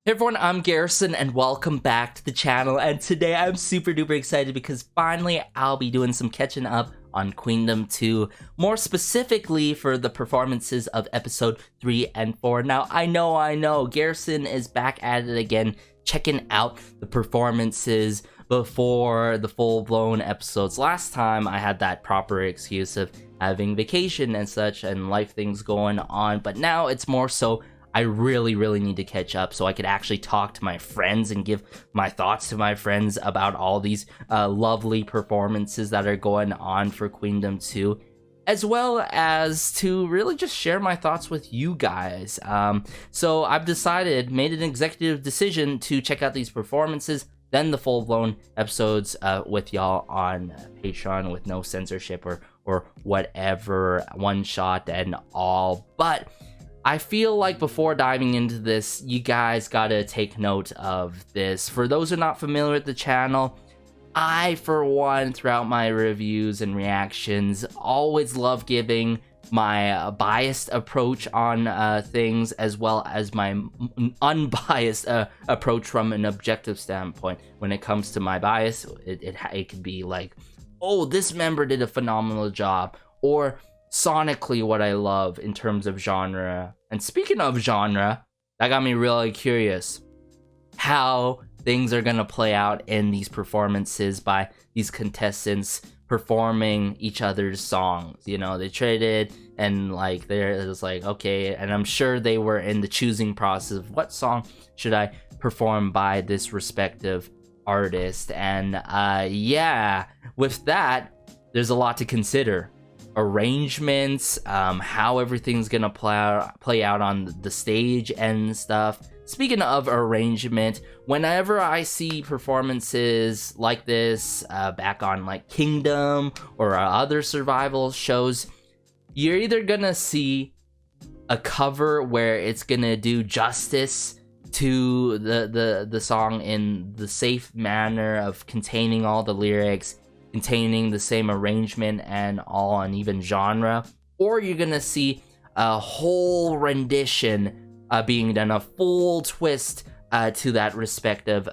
Hey everyone, I'm Garrison and welcome back to the channel, and today I'm super duper excited because finally I'll be doing some catching up on Queendom 2, more specifically for the performances of episode 3 and 4. Now I know, Garrison is back at it again, checking out the performances before the full-blown episodes. Last time I had that proper excuse of having vacation and such and life things going on, but now it's more so I really need to catch up so I could actually talk to my friends and give my thoughts to my friends about all these lovely performances that are going on for Queendom 2, as well as to really just share my thoughts with you guys. So I've made an executive decision to check out these performances, then the full-blown episodes with y'all on Patreon with no censorship or whatever, one shot and all. But I feel like before diving into this, you guys gotta take note of this. For those who are not familiar with the channel, I, for one, throughout my reviews and reactions, always love giving my biased approach on things, as well as my unbiased approach from an objective standpoint. When it comes to my bias, it could be like, oh, this member did a phenomenal job, or sonically what I love in terms of genre. And speaking of genre, that got me really curious how things are gonna play out in these performances by these contestants performing each other's songs. You know, they traded and like it was like, okay, and I'm sure they were in the choosing process of what song should I perform by this respective artist. And yeah, with that, there's a lot to consider. Arrangements, how everything's gonna play out on the stage and stuff. Speaking of arrangement, whenever I see performances like this back on like Queendom or other survival shows, you're either gonna see a cover where it's gonna do justice to the song in the safe manner of containing all the lyrics, containing the same arrangement and all, and even genre, or you're gonna see a whole rendition being done, a full twist to that respective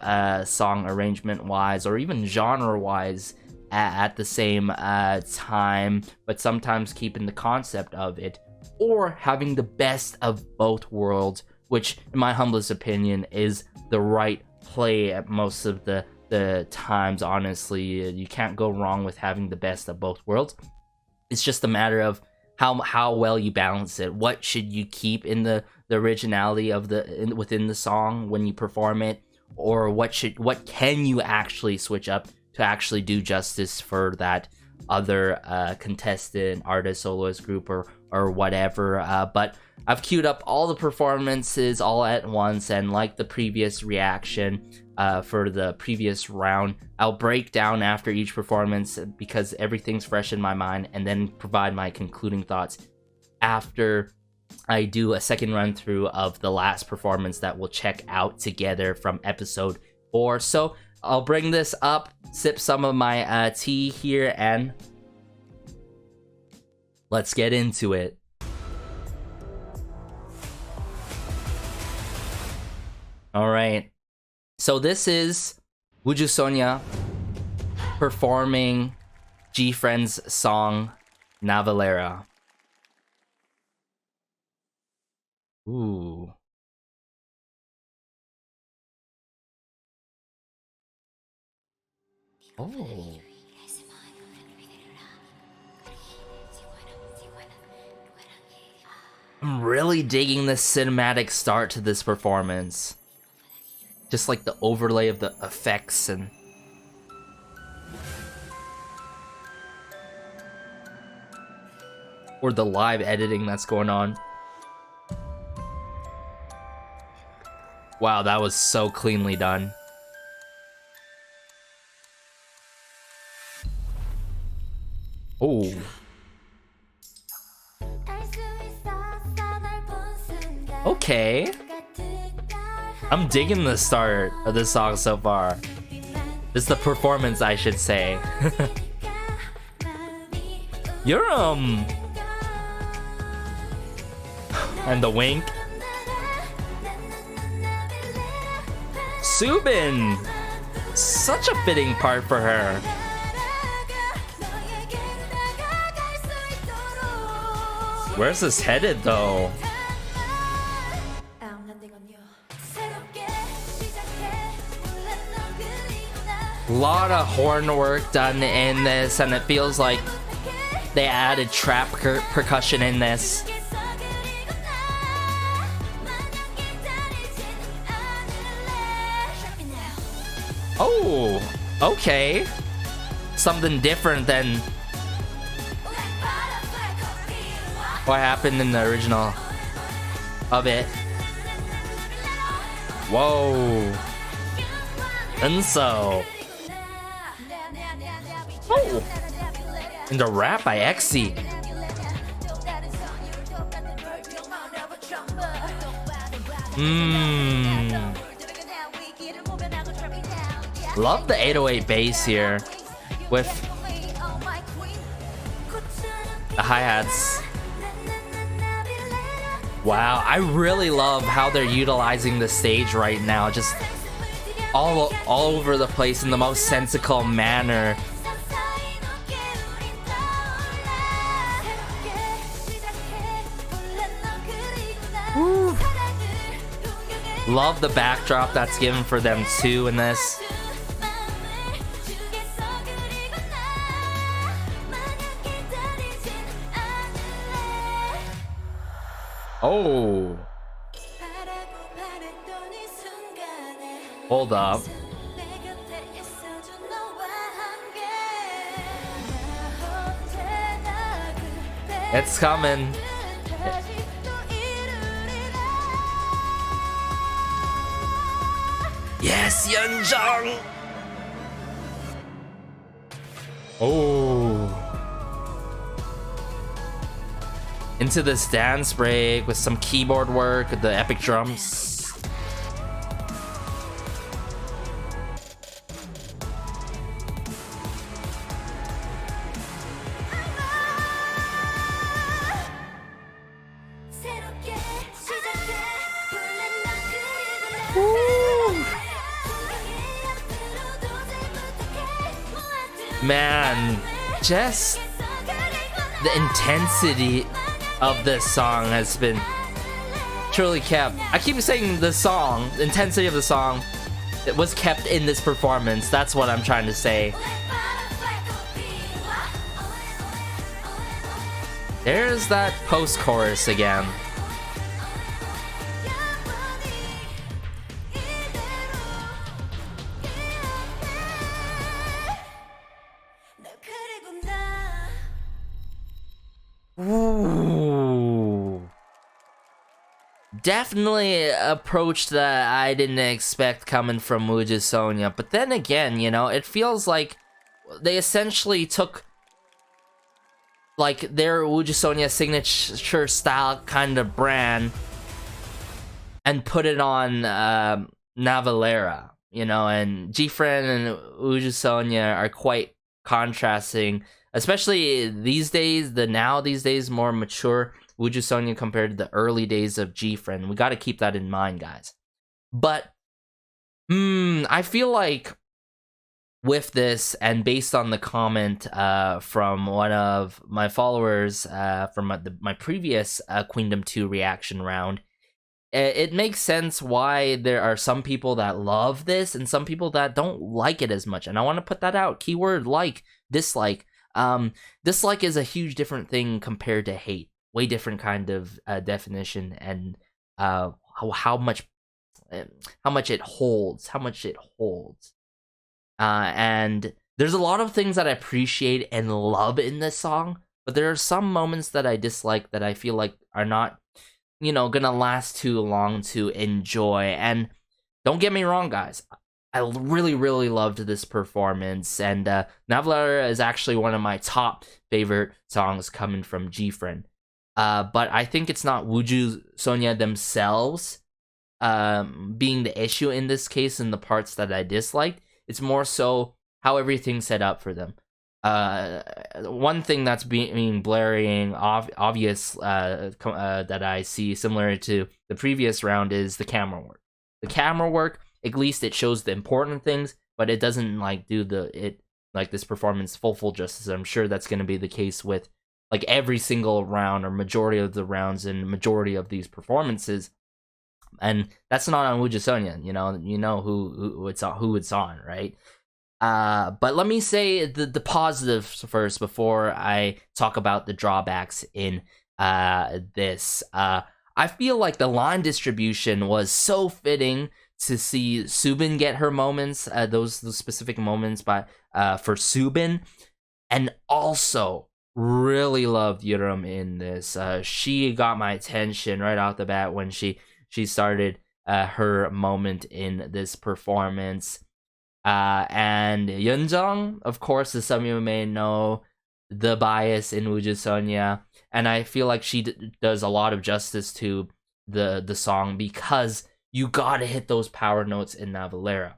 song arrangement wise or even genre wise at the same time, but sometimes keeping the concept of it, or having the best of both worlds, which in my humblest opinion is the right play at most of the times. Honestly, you can't go wrong with having the best of both worlds. It's just a matter of how well you balance it. What should you keep in the originality of within the song when you perform it, or what can you actually switch up to actually do justice for that other contestant, artist, soloist, group, or whatever. But I've queued up all the performances all at once, and like the previous reaction for the previous round, I'll break down after each performance because everything's fresh in my mind, and then provide my concluding thoughts after I do a second run through of the last performance that we'll check out together from episode 4. So I'll bring this up, sip some of my tea here, and let's get into it. All right. So this is Sonia performing G-Friend's song Navillera. Ooh. Oh. I'm really digging the cinematic start to this performance. Just like the overlay of the effects and or the live editing that's going on. Wow, that was so cleanly done. Oh. Okay. I'm digging the start of this song so far. It's the performance, I should say. You're and the wink. Subin! Such a fitting part for her. Where's this headed though? Lot of horn work done in this, and it feels like they added trap percussion in this. Oh, okay. Something different than what happened in the original of it. Whoa. And so. Oh. And the rap by Exy. Love the 808 bass here with the hi-hats. Wow, I really love how they're utilizing the stage right now, just all over the place in the most sensical manner. Woo. Love the backdrop that's given for them too in this. Oh. Hold up. It's coming. Yes, Yeonjong. Oh. Into this dance break with some keyboard work, the epic drums. Man, just the intensity of this song has been truly kept. I keep saying the song, the intensity of the song, it was kept in this performance. That's what I'm trying to say. There's that post-chorus again. Ooh. Definitely approach that I didn't expect coming from WJSN, but then again, you know, it feels like they essentially took like their WJSN signature style kind of brand and put it on Navillera, you know, and GFriend and WJSN are quite contrasting. Especially these days, these days more mature WJSN compared to the early days of GFriend. We got to keep that in mind, guys. But I feel like with this, and based on the comment from one of my followers from my previous Queendom 2 reaction round, it makes sense why there are some people that love this and some people that don't like it as much. And I want to put that out. Keyword like, dislike. Dislike is a huge different thing compared to hate. Way different kind of definition, and how much it holds. And there's a lot of things that I appreciate and love in this song, but there are some moments that I dislike that I feel like are not, you know, gonna last too long to enjoy. And don't get me wrong, guys, I really, really loved this performance, and Navillera is actually one of my top favorite songs coming from GFriend. But I think it's not WJSN themselves being the issue in this case in the parts that I disliked. It's more so how everything's set up for them. One thing that's being blaring obvious that I see similar to the previous round is the camera work. The camera work at least it shows the important things, but it doesn't like do this performance full justice. I'm sure that's going to be the case with like every single round or majority of the rounds and majority of these performances. And that's not on WJSN, you know who it's on, right? But let me say the positives first before I talk about the drawbacks in this. I feel like the line distribution was so fitting to see Subin get her moments, those specific moments for Subin, and also really loved Yuram in this. She got my attention right off the bat when she started her moment in this performance. And Yeonjung, of course, as some of you may know, the bias in WJSN, and I feel like she does a lot of justice to the song because you gotta hit those power notes in Navillera.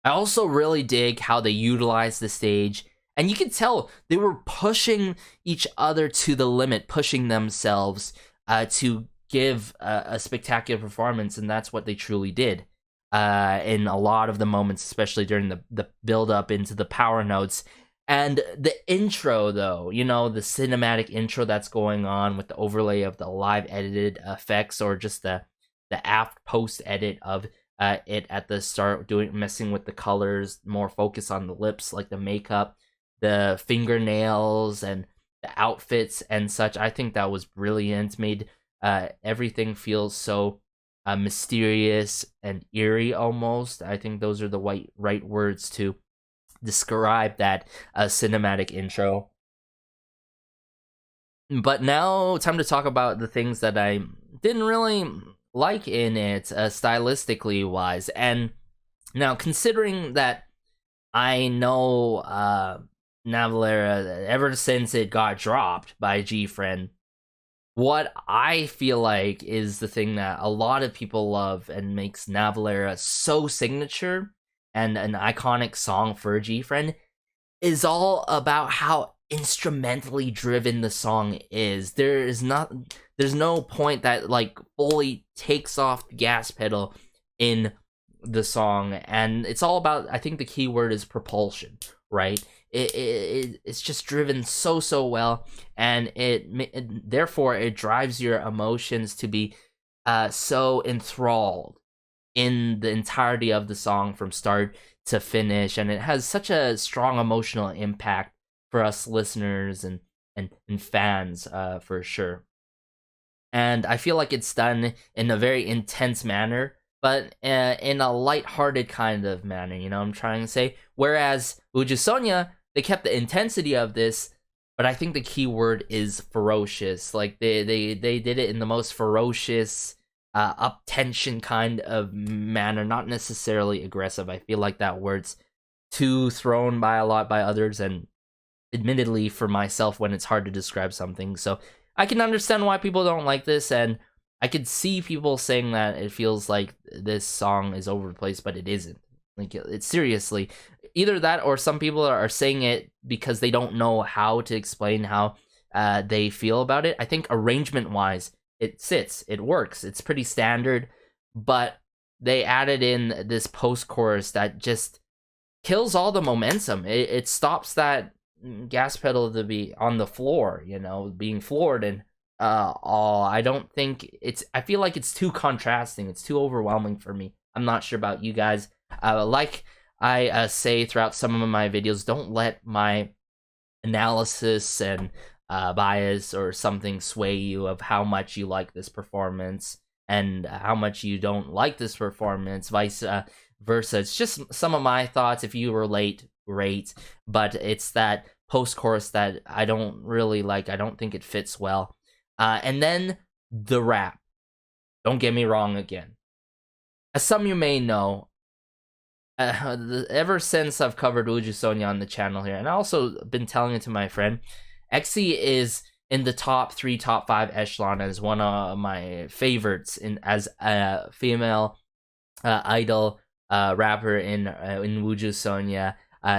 I also really dig how they utilize the stage, and you can tell they were pushing each other to the limit, pushing themselves to give a spectacular performance, and that's what they truly did in a lot of the moments, especially during the build up into the power notes. And the intro, though, the cinematic intro that's going on with the overlay of the live edited effects, or just the aft post edit of it at the start, messing with the colors, more focus on the lips, like the makeup, the fingernails, and the outfits and such. I think that was brilliant. Made everything feel so mysterious and eerie almost. I think those are the right words to describe that cinematic intro. But now, time to talk about the things that I didn't really like in it, stylistically wise. And now, considering that I know Navillera ever since it got dropped by GFriend, what I feel like is the thing that a lot of people love and makes Navillera so signature and an iconic song for GFriend is all about how instrumentally driven the song is. There's no point that like fully takes off the gas pedal in the song, and it's all about, I think the key word is propulsion, right? It's just driven so well, and therefore it drives your emotions to be so enthralled in the entirety of the song from start to finish, and it has such a strong emotional impact for us listeners and fans, for sure. And I feel like it's done in a very intense manner, but in a lighthearted kind of manner, I'm trying to say. Whereas WJSN, they kept the intensity of this, but I think the key word is ferocious. Like they did it in the most ferocious, up tension kind of manner, not necessarily aggressive. I feel like that word's too thrown by a lot by others, and admittedly for myself when it's hard to describe something. So I can understand why people don't like this, and I could see people saying that it feels like this song is over the place, but it isn't. Like, it's seriously either that, or some people are saying it because they don't know how to explain how they feel about it. I think arrangement wise, it sits, it works, it's pretty standard, but they added in this post chorus that just kills all the momentum. It stops that gas pedal to be on the floor, being floored, and I don't think I feel like it's too contrasting, it's too overwhelming for me. I'm not sure about you guys. Like I say throughout some of my videos, don't let my analysis and bias or something sway you of how much you like this performance and how much you don't like this performance, vice versa. It's just some of my thoughts. If you relate, great, but it's that post-chorus that I don't really like. I don't think it fits well. And then the rap. Don't get me wrong again. As some of you may know, ever since I've covered WJSN on the channel here, and I also been telling it to my friend, Mvsk is in the top 3, top 5 echelon as one of my favorites as a female idol rapper in WJSN.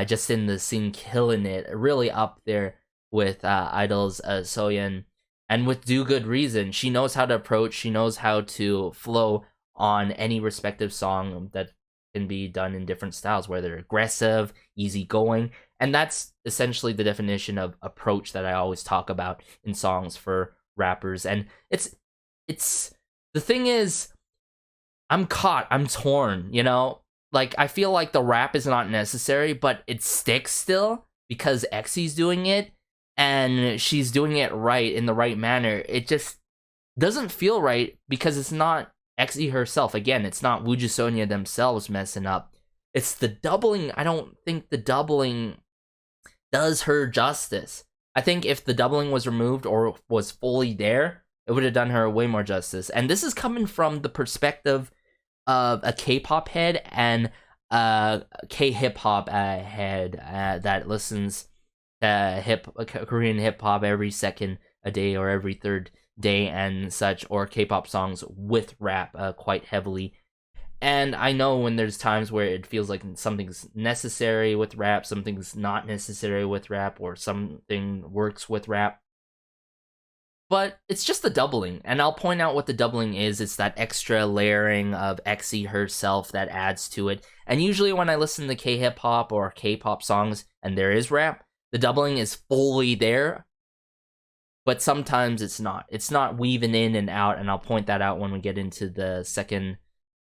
Just in the scene, killing it, really up there with idols Soyeon, and with due good reason. She knows how to approach, she knows how to flow on any respective song that can be done in different styles, whether aggressive, easygoing, and that's essentially the definition of approach that I always talk about in songs for rappers. And it's the thing is, I'm torn, you know? Like, I feel like the rap is not necessary, but it sticks still because Exy's doing it, and she's doing it right in the right manner. It just doesn't feel right because it's not Exy herself. Again, it's not WJSN themselves messing up. It's the doubling. I don't think the doubling does her justice. I think if the doubling was removed or was fully there, it would have done her way more justice. And this is coming from the perspective of a K-pop head and a K-hip-hop head that listens to Korean hip-hop every second a day or every third day and such, or K-pop songs with rap quite heavily. And I know when there's times where it feels like something's necessary with rap, something's not necessary with rap, or something works with rap. But it's just the doubling, and I'll point out what the doubling is. It's that extra layering of Exy herself that adds to it. And usually when I listen to K-hip hop or K-pop songs and there is rap, the doubling is fully there. But sometimes it's not. It's not weaving in and out, and I'll point that out when we get into the second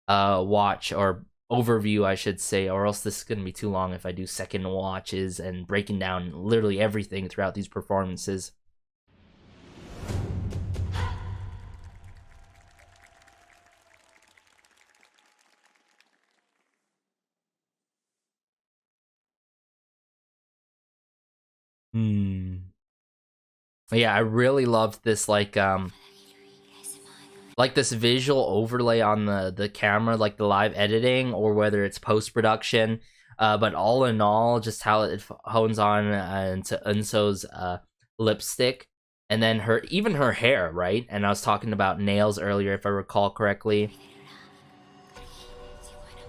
watch, or overview, I should say, or else this is going to be too long if I do second watches and breaking down literally everything throughout these performances. Yeah, I really loved this, like this visual overlay on the camera, like the live editing, or whether it's post-production. But all in all, just how it hones on into Unso's lipstick, and then even her hair, right? And I was talking about nails earlier, if I recall correctly.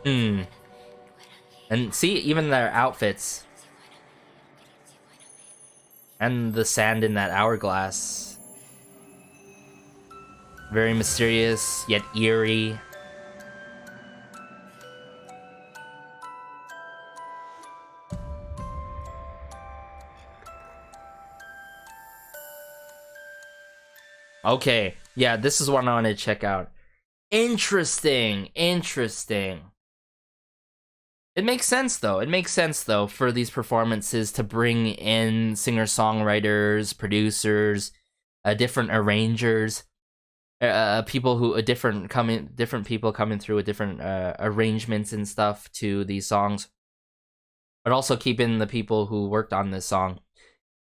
And see, even their outfits. And the sand in that hourglass. Very mysterious, yet eerie. Okay, yeah, this is what I want to check out. Interesting. It makes sense, though. It makes sense, though, for these performances to bring in singer-songwriters, producers, different arrangers, people who different people coming through with different arrangements and stuff to these songs, but also keeping the people who worked on this song.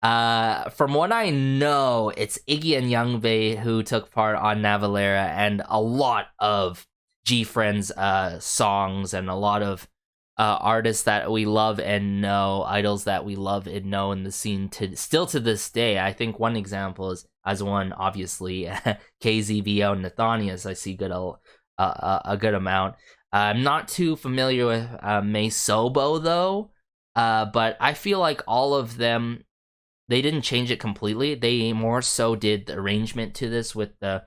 From what I know, it's Iggy and Youngbae who took part on Navillera, and a lot of G-Friends songs, and a lot of artists that we love and know, idols that we love and know in the scene still to this day. I think one example is, as one, obviously, KZVO and Nathanias. I see a good amount. I'm not too familiar with Mvsk though, but I feel like all of them, they didn't change it completely. They more so did the arrangement to this with the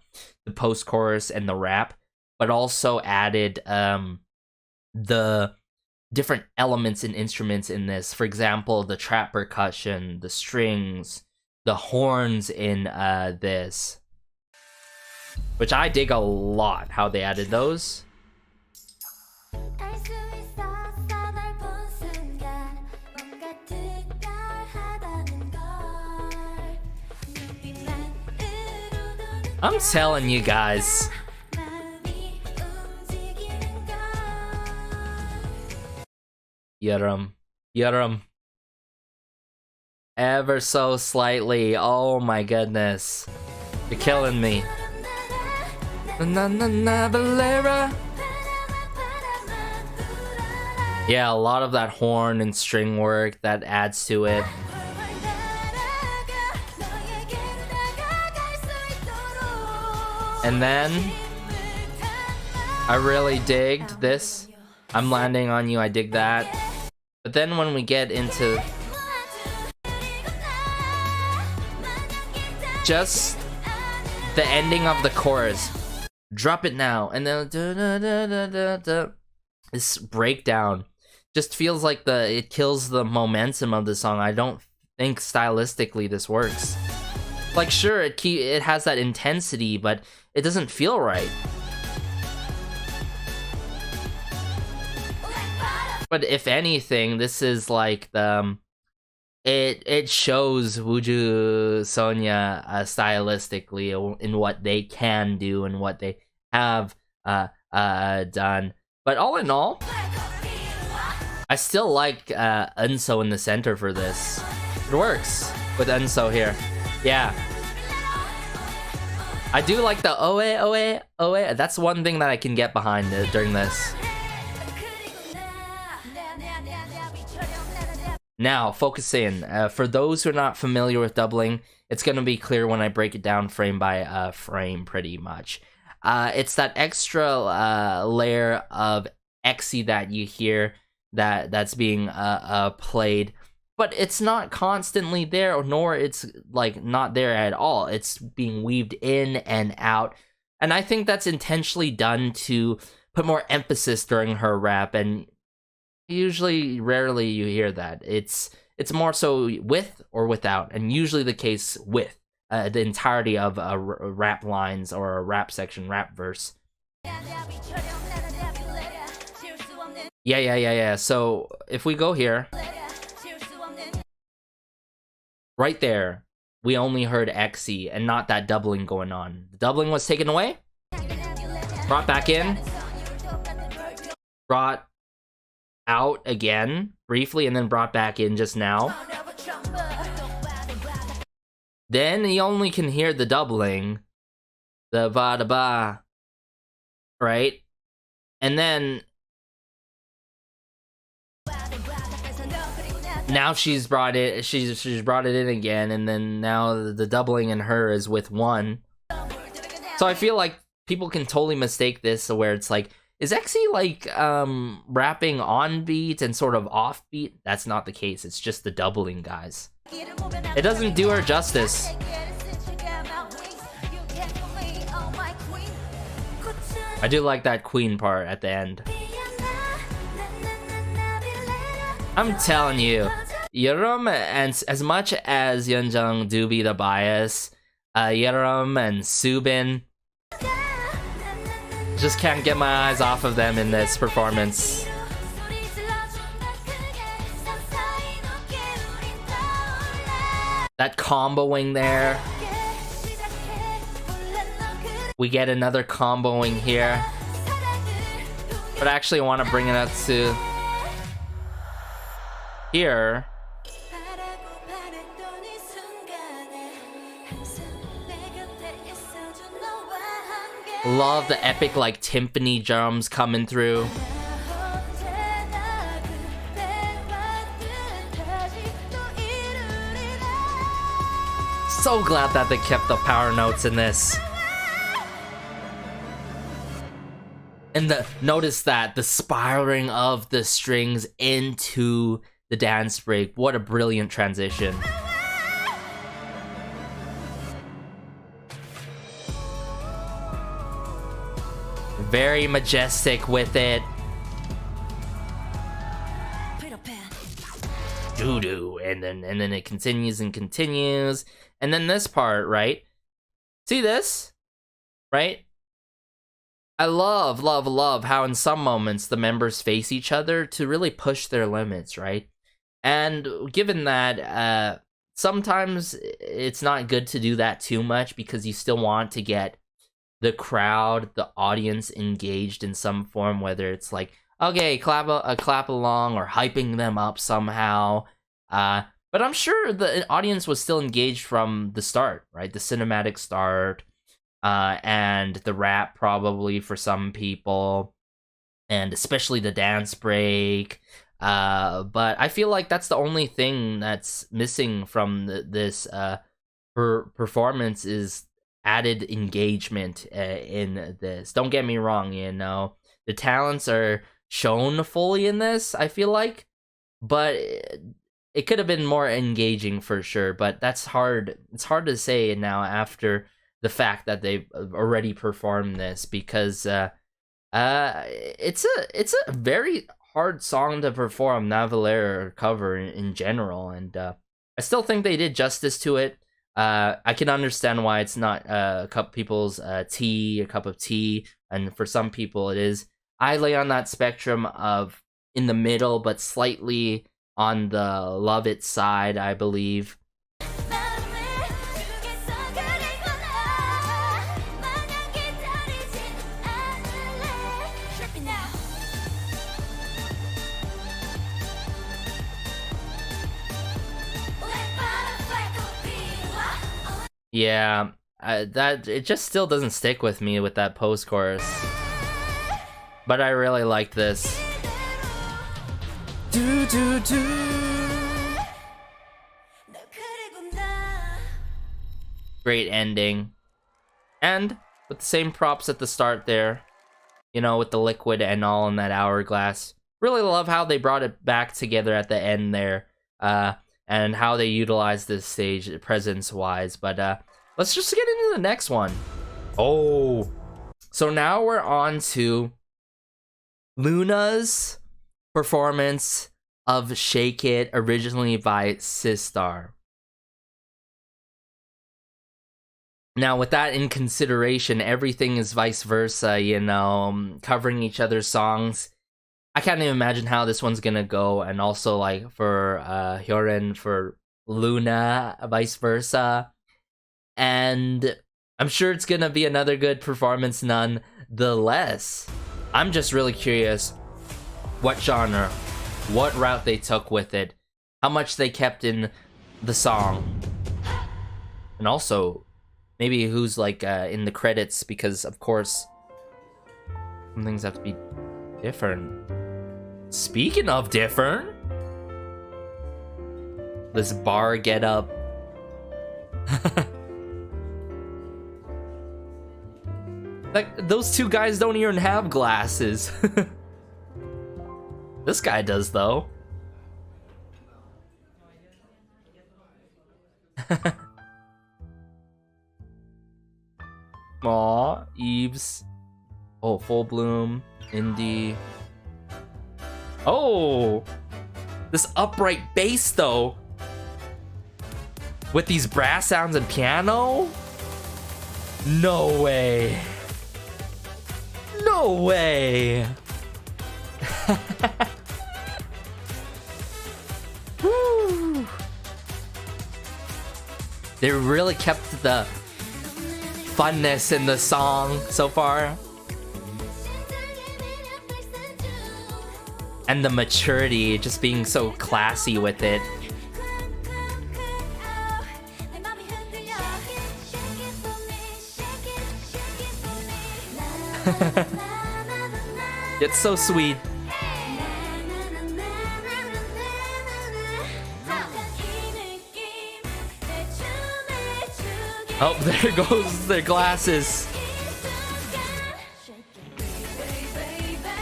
post-chorus and the rap, but also added the different elements and instruments in this. For example, the trap percussion, the strings, the horns in this, which I dig a lot how they added those. I'm telling you guys. Yarum. Ever so slightly. Oh my goodness. You're killing me. Navillera. Yeah, a lot of that horn and string work that adds to it. And then I really digged this. I'm landing on you, I dig that. But then when we get into just the ending of the chorus, Drop it now, and then this breakdown just feels like it kills the momentum of the song. I don't think stylistically this works. Like, sure, it has that intensity, but it doesn't feel right. But if anything, this is like the it shows Wooju Sonya stylistically in what they can do and what they have done. But all in all, I still like Unso in the center for this. It works with Unso here. Yeah. I do like the oe. That's one thing that I can get behind during this. Now, focus in. For those who are not familiar with doubling, it's going to be clear when I break it down frame by frame, pretty much. It's that extra layer of exi that you hear that's being played, but it's not constantly there, nor it's like not there at all. It's being weaved in and out, and I think that's intentionally done to put more emphasis during her rap, and rarely you hear that. It's more so with or without, and usually the case with the entirety of rap lines or a rap section, rap verse. Yeah. So if we go here, right there, we only heard Xe and not that doubling going on. The doubling was taken away, brought back in, brought out again briefly, and then brought back in just now. Then you only can hear the doubling, the ba da ba, right? And then now she's brought it. She's brought it in again, and then now the doubling in her is with one. So I feel like people can totally mistake this, where it's like, is Xe like rapping on beat and sort of off beat? That's not the case. It's just the doubling, guys. It doesn't do her justice. I do like that queen part at the end. I'm telling you, Yerum, and as much as Yeonjung do be the bias, Yerum and Subin, just can't get my eyes off of them in this performance. That comboing there. We get another comboing here. But I actually want to bring it up to here. Love the epic like timpani drums coming through. So glad that they kept the power notes in this. And notice that the spiraling of the strings into the dance break. What a brilliant transition. Very majestic with it. Doo-doo. And then it continues and continues. And then this part, right? See this? Right? I love how in some moments the members face each other to really push their limits, right? And given that, sometimes it's not good to do that too much because you still want to get the crowd, the audience engaged in some form, whether it's like, okay, clap along or hyping them up somehow. But I'm sure the audience was still engaged from the start, right? The cinematic start, and the rap probably for some people, and especially the dance break. But I feel like that's the only thing that's missing from this performance is added engagement in this. Don't get me wrong, you know, the talents are shown fully in this, I feel like, but it could have been more engaging for sure. But that's hard. It's hard to say now after the fact that they've already performed this, because it's a very hard song to perform, Navillera cover in general, and I still think they did justice to it. I can understand why it's not a couple people's a cup of tea, and for some people it is. I lay on that spectrum of in the middle, but slightly on the love it side, I believe. Yeah, that it just still doesn't stick with me with that post-chorus. But I really like this. Great ending. And with the same props at the start there, you know, with the liquid and all in that hourglass. Really love how they brought it back together at the end there. And how they utilize this stage presence-wise. But let's just get into the next one. Oh, so now we're on to Loona's performance of Shake It, originally by Sistar. Now, with that in consideration, everything is vice versa, you know, covering each other's songs. I can't even imagine how this one's gonna go, and also like for Hyolyn, for Loona, vice versa. And I'm sure it's gonna be another good performance nonetheless. I'm just really curious what genre, what route they took with it, how much they kept in the song, and also maybe who's like in the credits, because of course some things have to be different. Speaking of different, this bar get up. Like, those two guys don't even have glasses. This guy does, though. Aw, Eves. Oh, Full Bloom, Indie. Oh, this upright bass though, with these brass sounds and piano. No way. No way. Woo. They really kept the funness in the song so far. And the maturity, just being so classy with it. It's so sweet. Oh, there goes their glasses.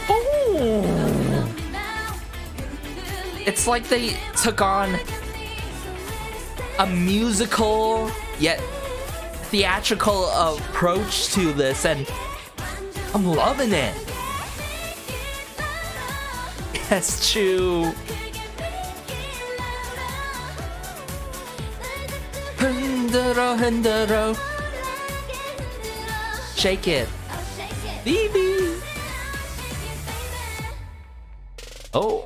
Oh! It's like they took on a musical yet theatrical approach to this, and I'm loving it. Yes, true. 흔들어 흔들어. Shake it. Viviz. Oh.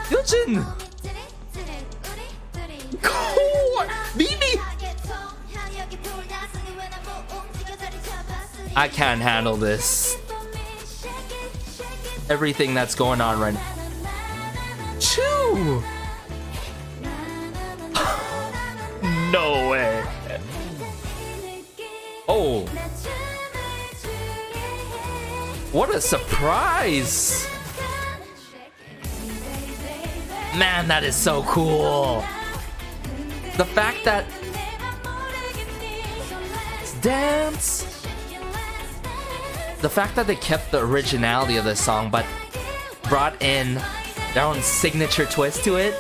Hyolyn. Cool. Viviz. I can't handle this. Everything that's going on right now. Choo. No way. Oh. What a surprise. Man, that is so cool. The fact that dance. The fact that they kept the originality of the song but brought in their own signature twist to it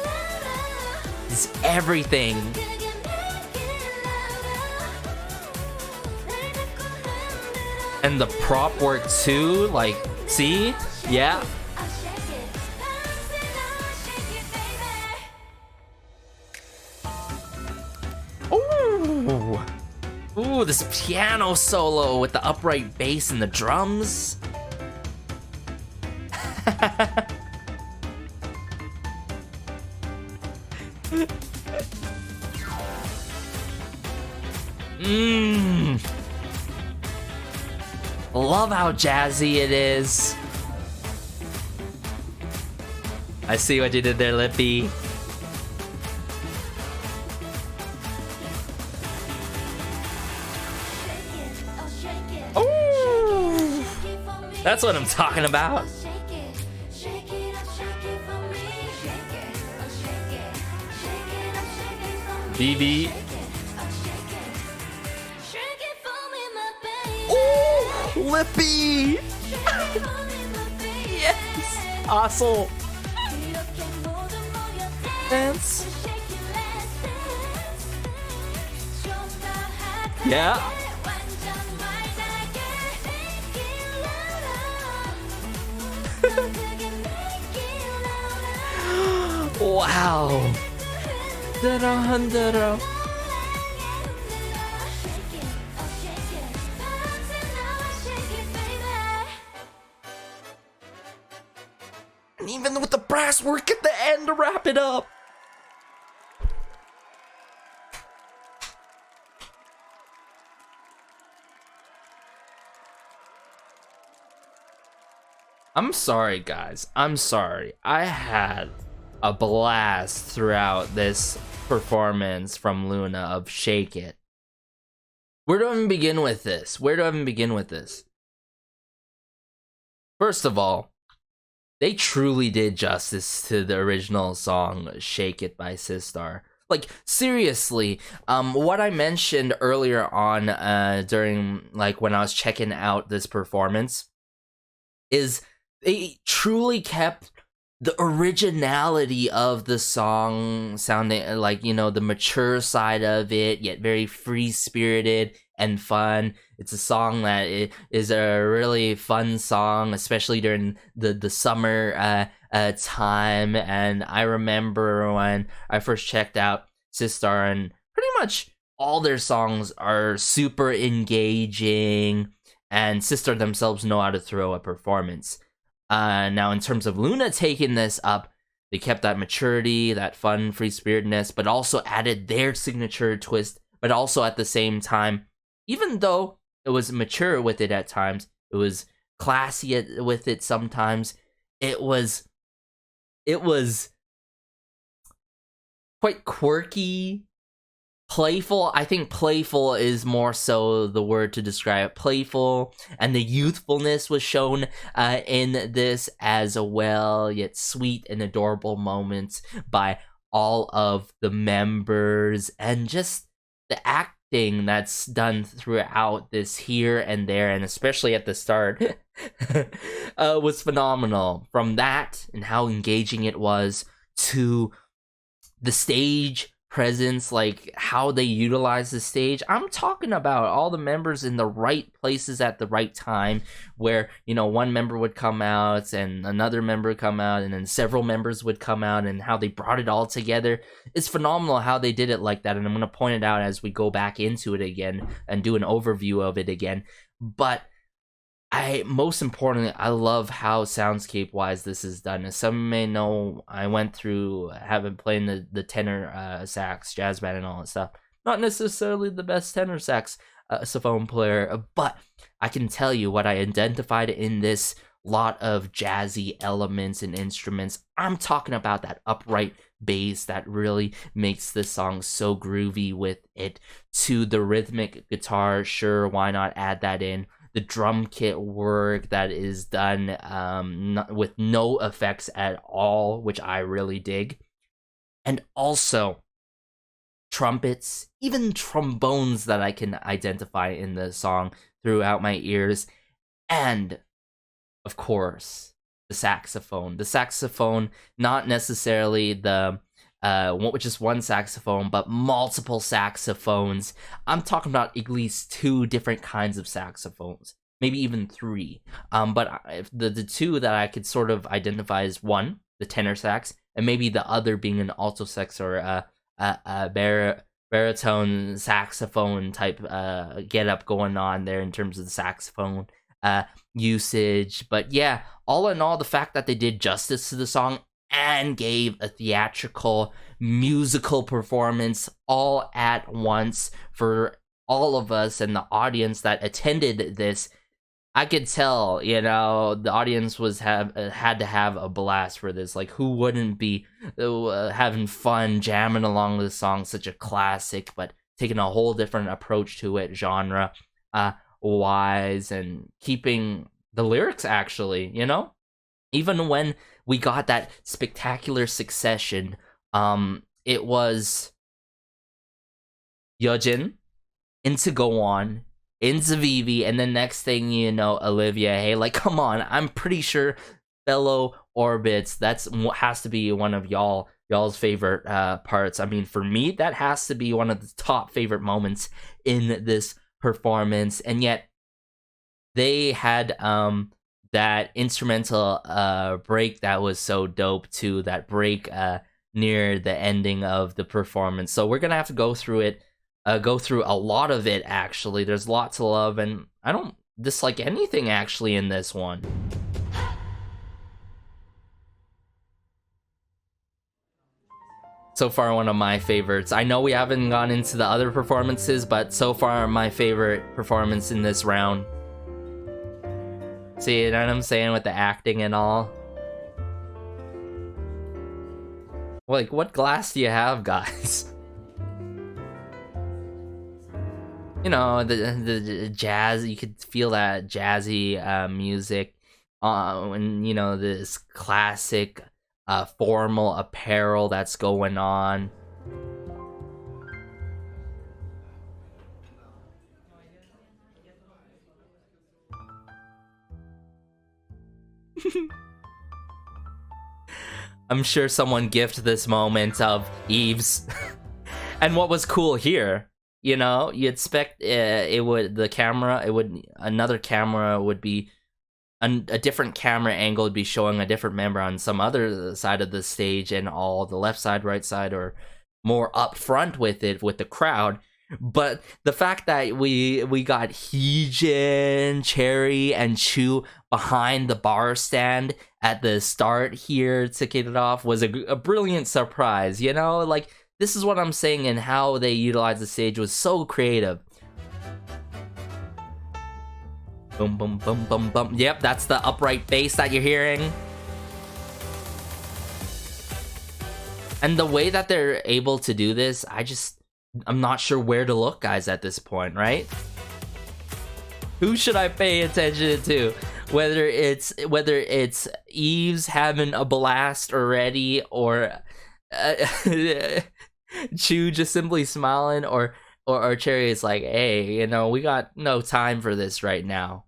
is everything. And the prop work too, like, see? Yeah. Ooh. Ooh, this piano solo with the upright bass and the drums. Love how jazzy it is. I see what you did there, Lippy. Ooh, that's what I'm talking about. BB. Ooh, Lippy. Yes, awesome. Dance. Yeah. Wow. And even with the brass work at the end to wrap it up. I'm sorry, guys. I'm sorry. I had a blast throughout this performance from Loona of Shake It. Where do I even begin with this? First of all, they truly did justice to the original song Shake It by Sistar. Like, seriously, what I mentioned earlier on during, like, when I was checking out this performance is they truly kept the originality of the song sounding like, you know, the mature side of it, yet very free-spirited and fun. It's a song that is a really fun song, especially during the summer time. And I remember when I first checked out Sistar, and pretty much all their songs are super engaging, and Sistar themselves know how to throw a performance. Now, in terms of Loona taking this up, they kept that maturity, that fun, free-spiritedness, but also added their signature twist, but also at the same time, even though it was mature with it at times, it was classy with it sometimes, it was quite quirky, playful. I think playful is more so the word to describe it. Playful, and the youthfulness was shown in this as well, yet sweet and adorable moments by all of the members, and just the acting that's done throughout this here and there, and especially at the start, was phenomenal. From that and how engaging it was, to the stage presence, like how they utilize the stage. I'm talking about all the members in the right places at the right time, where, you know, one member would come out and another member would come out, and then several members would come out, and how they brought it all together. It's phenomenal how they did it like that, and I'm going to point it out as we go back into it again and do an overview of it again. But most importantly, I love how soundscape wise this is done. As some may know, I went through having playing the tenor sax, jazz band, and all that stuff. Not necessarily the best tenor saxophone player, but I can tell you what I identified in this lot of jazzy elements and instruments. I'm talking about that upright bass that really makes this song so groovy with it, to the rhythmic guitar. Sure, why not add that in? The drum kit work that is done with no effects at all, which I really dig. And also trumpets, even trombones that I can identify in the song throughout my ears. And, of course, the saxophone. The saxophone, not necessarily just one saxophone, but multiple saxophones. I'm talking about at least 2 different kinds of saxophones. maybe even 3. But the 2 that I could sort of identify as, 1, the tenor sax, and maybe the other being an alto sax or a baritone saxophone type get up going on there in terms of the saxophone usage. But yeah, all in all, the fact that they did justice to the song and gave a theatrical musical performance all at once for all of us and the audience that attended this, I could tell, you know, the audience had to have a blast for this. Like, who wouldn't be having fun jamming along with the song, such a classic, but taking a whole different approach to it, genre wise, and keeping the lyrics, actually, you know? Even when we got that spectacular succession, it was Yejin into Go On, into Vivi, and then next thing you know, Olivia. Hey, like, come on, I'm pretty sure fellow orbits, that's has to be one of y'all's favorite parts. I mean, for me, that has to be one of the top favorite moments in this performance. And yet they had that instrumental break that was so dope too, that break near the ending of the performance. So we're gonna have to go through it, go through a lot of it, actually. There's lots to love, and I don't dislike anything actually in this one. So far, one of my favorites. I know we haven't gone into the other performances, but so far my favorite performance in this round. See, you know what I'm saying, with the acting and all? Like, what glass do you have, guys? You know, the jazz, you could feel that jazzy music, and, you know, this classic formal apparel that's going on. I'm sure someone gifted this moment of Eve's. And what was cool here, you know, you expect another camera would be, a different camera angle would be showing a different member on some other side of the stage, and all the left side, right side, or more up front with it, with the crowd. But the fact that we got Heejin, Cherry, and Chu behind the bar stand at the start here to kick it off was a brilliant surprise, you know? Like, this is what I'm saying, and how they utilized the stage was so creative. Boom, boom, boom, boom, boom. Yep, that's the upright bass that you're hearing. And the way that they're able to do this, I'm not sure where to look, guys, at this point, right? Who should I pay attention to? Whether it's Eve's having a blast already, or Chu just simply smiling, or Cherry is like, hey, you know, we got no time for this right now.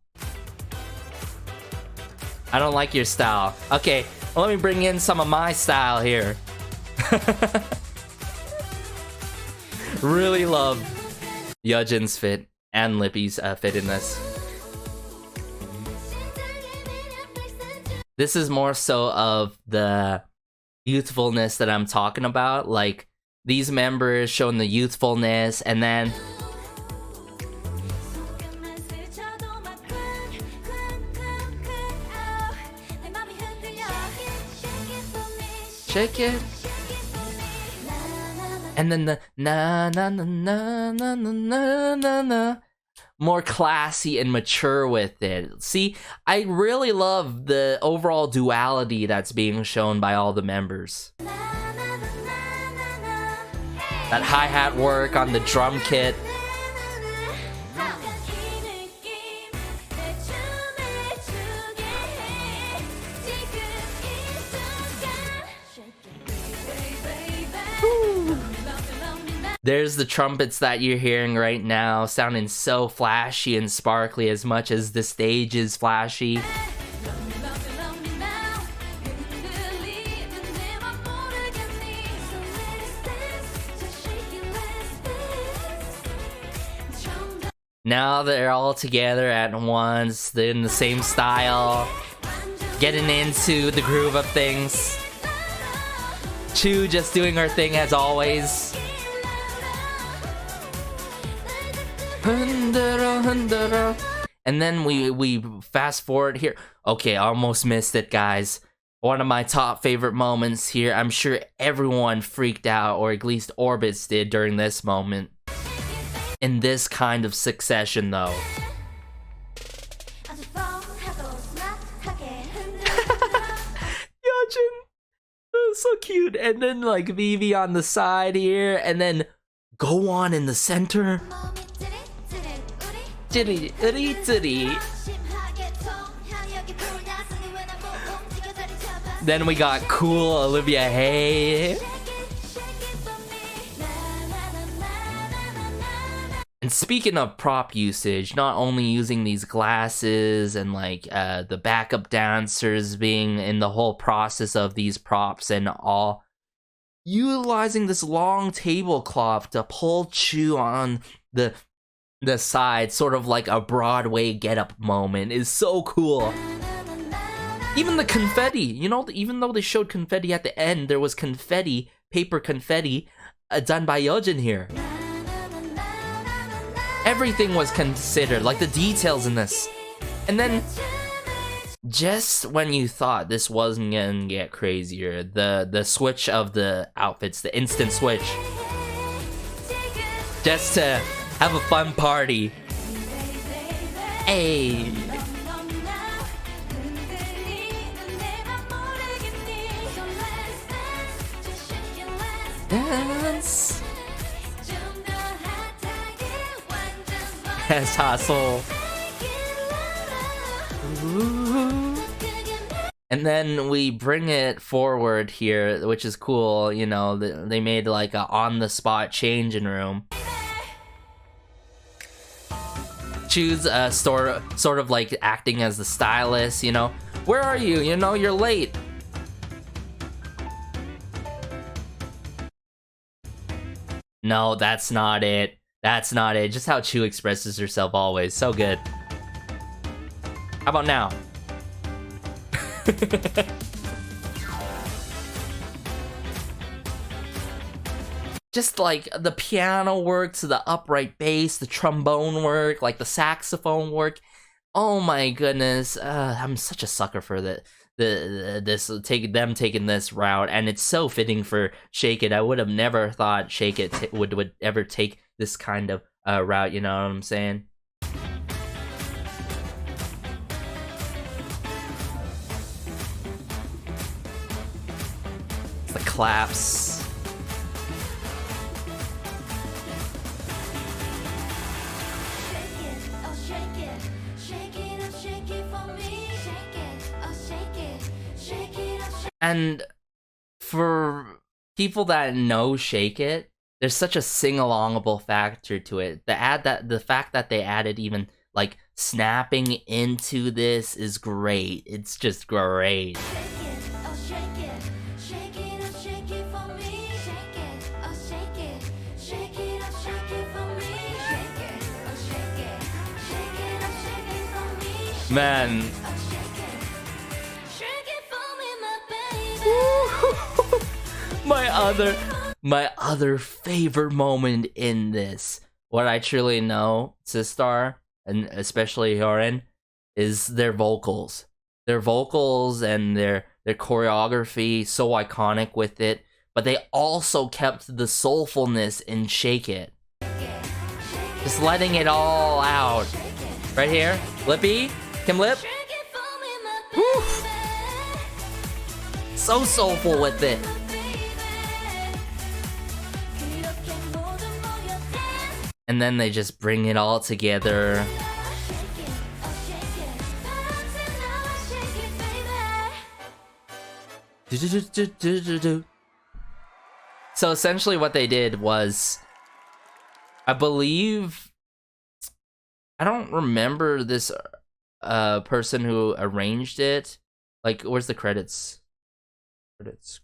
I don't like your style. Okay, well, let me bring in some of my style here. Really love Yejin's fit and Lippy's fit in this. This is more so of the youthfulness that I'm talking about. Like, these members showing the youthfulness, and then shake it. And then the na na na na na na na na, more classy and mature with it. See, I really love the overall duality that's being shown by all the members. That hi-hat work on the drum kit. There's the trumpets that you're hearing right now, sounding so flashy and sparkly, as much as the stage is flashy. Now they're all together at once. They're in the same style, getting into the groove of things. Chu just doing her thing as always. And then we fast forward here. Okay, I almost missed it, guys. One of my top favorite moments here. I'm sure everyone freaked out, or at least Orbits did during this moment. In this kind of succession, though. Yojin, so cute. And then like Vivi on the side here, and then Go On in the center. Then we got cool Olivia Hay. And speaking of prop usage, not only using these glasses and like the backup dancers being in the whole process of these props and all, utilizing this long tablecloth to pull Chu on the side, sort of like a Broadway get-up moment, is so cool. Even the confetti, you know, even though they showed confetti at the end, there was confetti, paper confetti, done by Yojin here. Everything was considered, like the details in this. And then, just when you thought this wasn't gonna get crazier, the switch of the outfits, the instant switch. Just to have a fun party. Hey. Dance. Yes, hustle. Ooh. And then we bring it forward here, which is cool. You know, they made like a on-the-spot changing room. Choose sort of like acting as the stylist. You know, where are you? You know, you're late. No, that's not it. That's not it. Just how Chu expresses herself always. So good. How about now? Just like the piano work to the upright bass, the trombone work, like the saxophone work. Oh my goodness. I'm such a sucker for them taking this route, and it's so fitting for Shake It. I would have never thought Shake It would ever take this kind of route, you know what I'm saying? The claps. And for people that know Shake It, there's such a sing-alongable factor to it. The fact that they added even like snapping into this is great. It's just great. Man. My other favorite moment in this, what I truly know, Sistar, and especially Hyolyn, is their vocals. Their vocals and their choreography, so iconic with it, but they also kept the soulfulness in Shake It. Just letting it all out. Right here, Lippy, Kim Lip. Woo. So soulful with it. And then they just bring it all together. So essentially what they did was, I believe, I don't remember this person who arranged it. Like, where's the credits? Credits.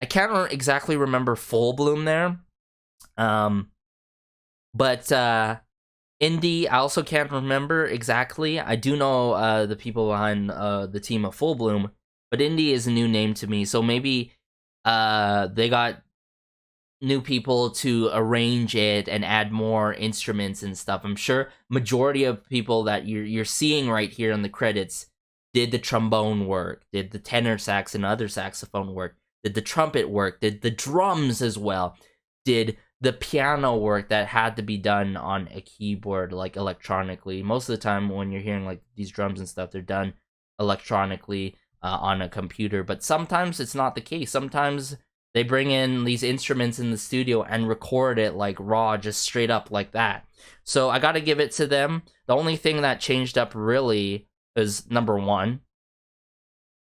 I can't exactly remember Full Bloom there. But Indie, I also can't remember exactly. I do know the people behind the team of Full Bloom, but Indie is a new name to me, so maybe they got new people to arrange it and add more instruments and stuff. I'm sure majority of people that you're seeing right here in the credits did the trombone work, did the tenor sax and other saxophone work, did the trumpet work, did the drums as well, did the piano work that had to be done on a keyboard, like electronically. Most of the time when you're hearing like these drums and stuff, they're done electronically on a computer, but sometimes it's not the case. Sometimes they bring in these instruments in the studio and record it like raw, just straight up like that. So I gotta give it to them. The only thing that changed up really is number one,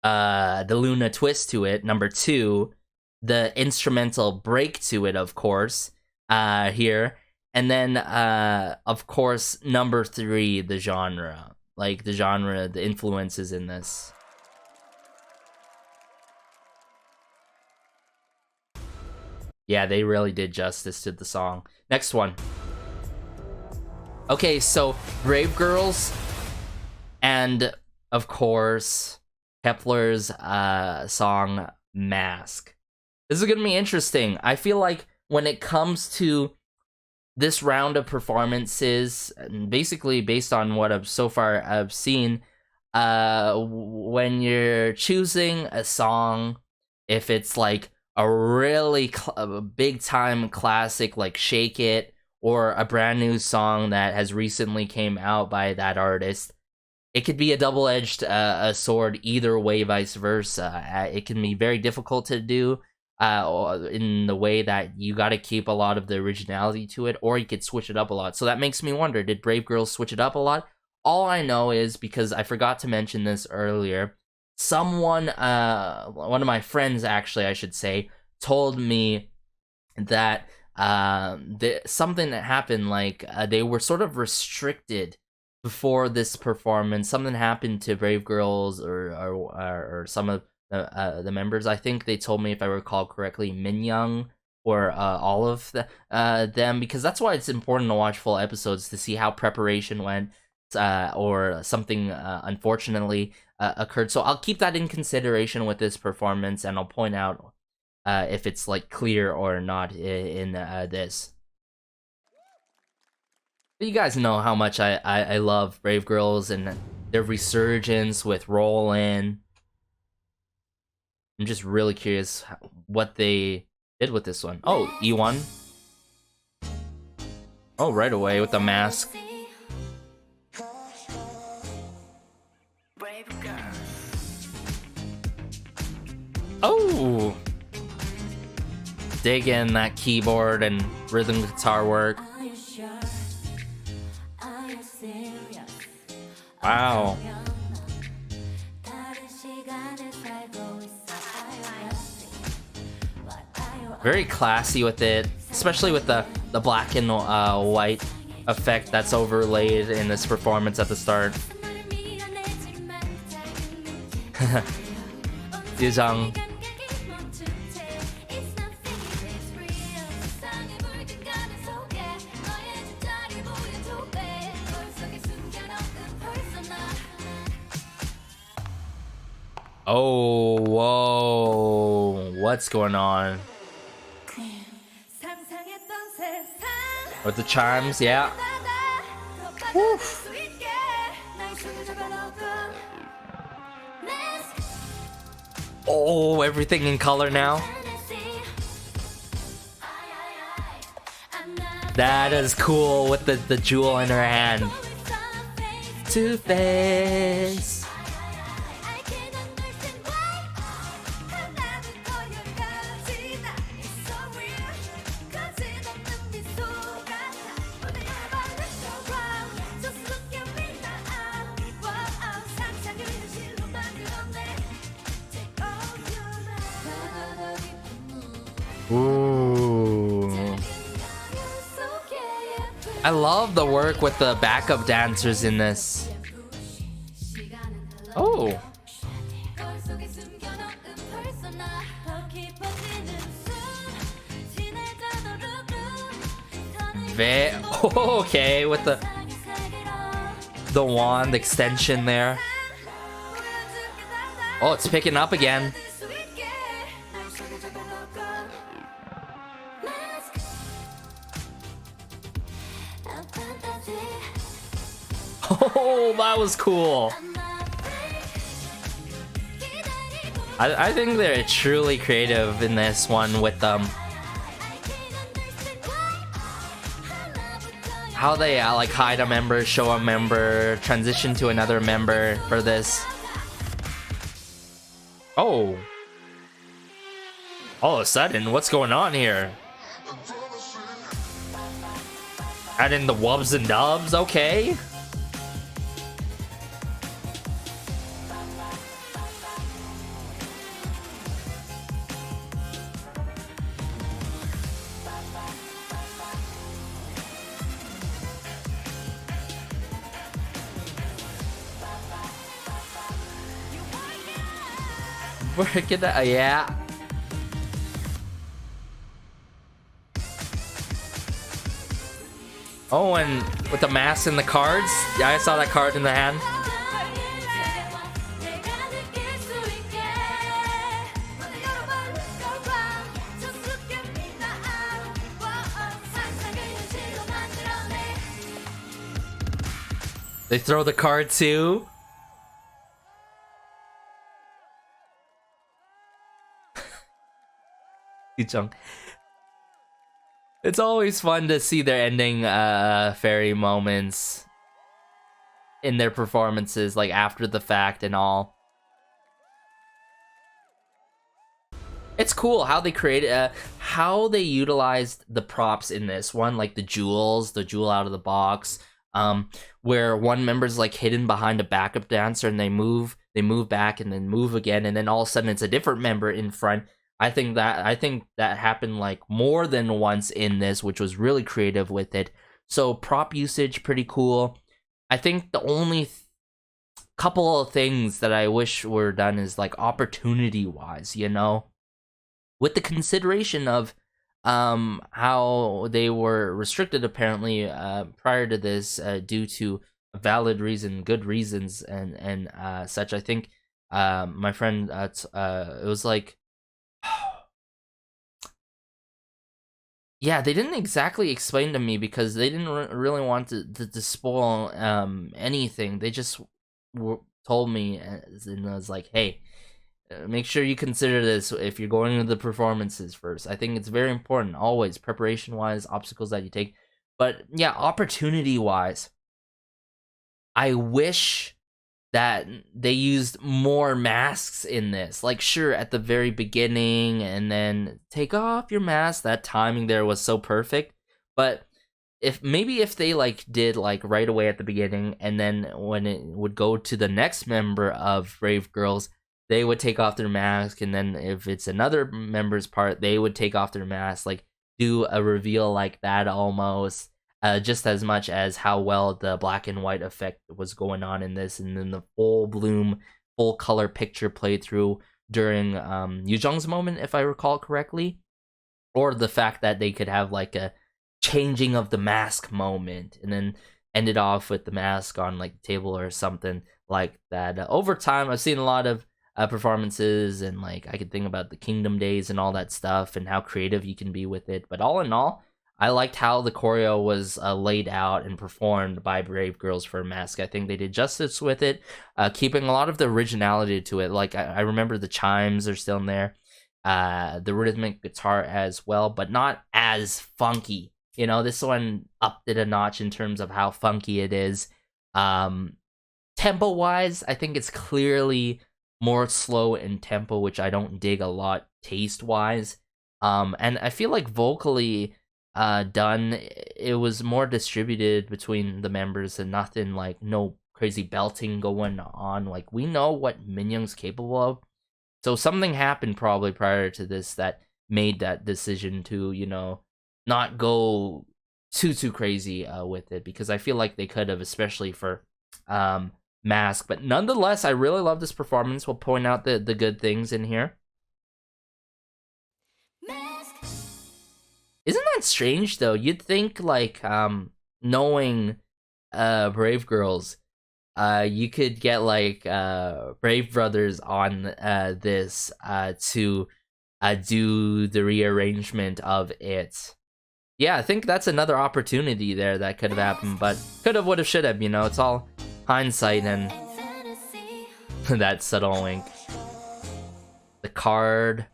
the Loona twist to it. Number two, the instrumental break to it, of course, here. And then, of course, number three, the genre. Like, the genre, the influences in this. Yeah, they really did justice to the song. Next one. Okay, so Brave Girls and, of course, Kepler's song Mvsk. This is going to be interesting. I feel like when it comes to this round of performances, basically based on what I've seen, when you're choosing a song, if it's like a really big time classic like Shake It, or a brand new song that has recently came out by that artist, it could be a double-edged sword either way, vice versa. It can be very difficult to do in the way that you got to keep a lot of the originality to it, or you could switch it up a lot. So that makes me wonder, did Brave Girls switch it up a lot? All I know is, because I forgot to mention this earlier, someone, one of my friends actually, I should say, told me that something that happened, like they were sort of restricted before this performance. Something happened to Brave Girls or some of the members. I think they told me, if I recall correctly, Minyoung or all of them, because that's why it's important to watch full episodes to see how preparation went, or something unfortunately occurred. So I'll keep that in consideration with this performance, and I'll point out if it's like clear or not in this. But you guys know how much I love Brave Girls and their resurgence with Rollin'. I'm just really curious what they did with this one. Oh, E1. Oh, right away with the mask. Oh! Dig in that keyboard and rhythm guitar work. Wow. Very classy with it, especially with the black and white effect that's overlaid in this performance at the start. Yuzhang. Oh, whoa. What's going on? With the chimes, yeah. Woo. Oh, everything in color now. That is cool with the jewel in her hand. Two-Face. Ooh. I love the work with the backup dancers in this. Oh. Okay, with the wand extension there. Oh, it's picking up again. Oh, that was cool. I think they're truly creative in this one with how they like hide a member, show a member, transition to another member for this. Oh. All of a sudden, what's going on here? Add in the wubs and dubs, okay. Work it out, yeah. Oh, and with the mask and the cards. Yeah, I saw that card in the hand. They throw the card too. It's always fun to see their ending fairy moments in their performances, like after the fact and all. It's cool how they created, how they utilized the props in this one, like the jewels, the jewel out of the box, where one member's like hidden behind a backup dancer and they move back and then move again, and then all of a sudden it's a different member in front. I think that happened like more than once in this, which was really creative with it. So prop usage, pretty cool. I think the only couple of things that I wish were done is like opportunity wise, you know, with the consideration of how they were restricted apparently prior to this due to a valid reason, good reasons, and such. I think my friend it was like, yeah, they didn't exactly explain to me because they didn't really want to spoil anything. They just told me and was like, hey, make sure you consider this if you're going into the performances first. I think it's very important, always, preparation-wise, obstacles that you take. But yeah, opportunity-wise, I wish that they used more masks in this. Like, sure, at the very beginning, and then take off your mask. That timing there was so perfect. But if they like did like right away at the beginning, and then when it would go to the next member of Brave Girls, they would take off their mask, and then if it's another member's part, they would take off their mask. Like, do a reveal like that almost. Just as much as how well the black and white effect was going on in this, and then the full bloom, full color picture played through during Yuzhong's moment, if I recall correctly, or the fact that they could have like a changing of the mask moment, and then end it off with the mask on like the table or something like that. Over time, I've seen a lot of performances, and like I could think about the Queendom days and all that stuff, and how creative you can be with it. But all in all, I liked how the choreo was laid out and performed by Brave Girls for Mvsk. I think they did justice with it, keeping a lot of the originality to it. Like, I remember the chimes are still in there, the rhythmic guitar as well, but not as funky. You know, this one upped it a notch in terms of how funky it is. Tempo-wise, I think it's clearly more slow in tempo, which I don't dig a lot taste-wise. And I feel like vocally done, it was more distributed between the members, and nothing like no crazy belting going on. Like, we know what Minyoung's capable of, so something happened probably prior to this that made that decision to, you know, not go too crazy with it, because I feel like they could have, especially for Mvsk. But nonetheless, I really love this performance. We'll point out the good things in here. kind of strange though. You'd think like knowing Brave Girls, you could get like Brave Brothers on this to do the rearrangement of it. Yeah, I think that's another opportunity there that could have happened, but could have, would have, should have, you know, it's all hindsight. And that subtle wink. The card.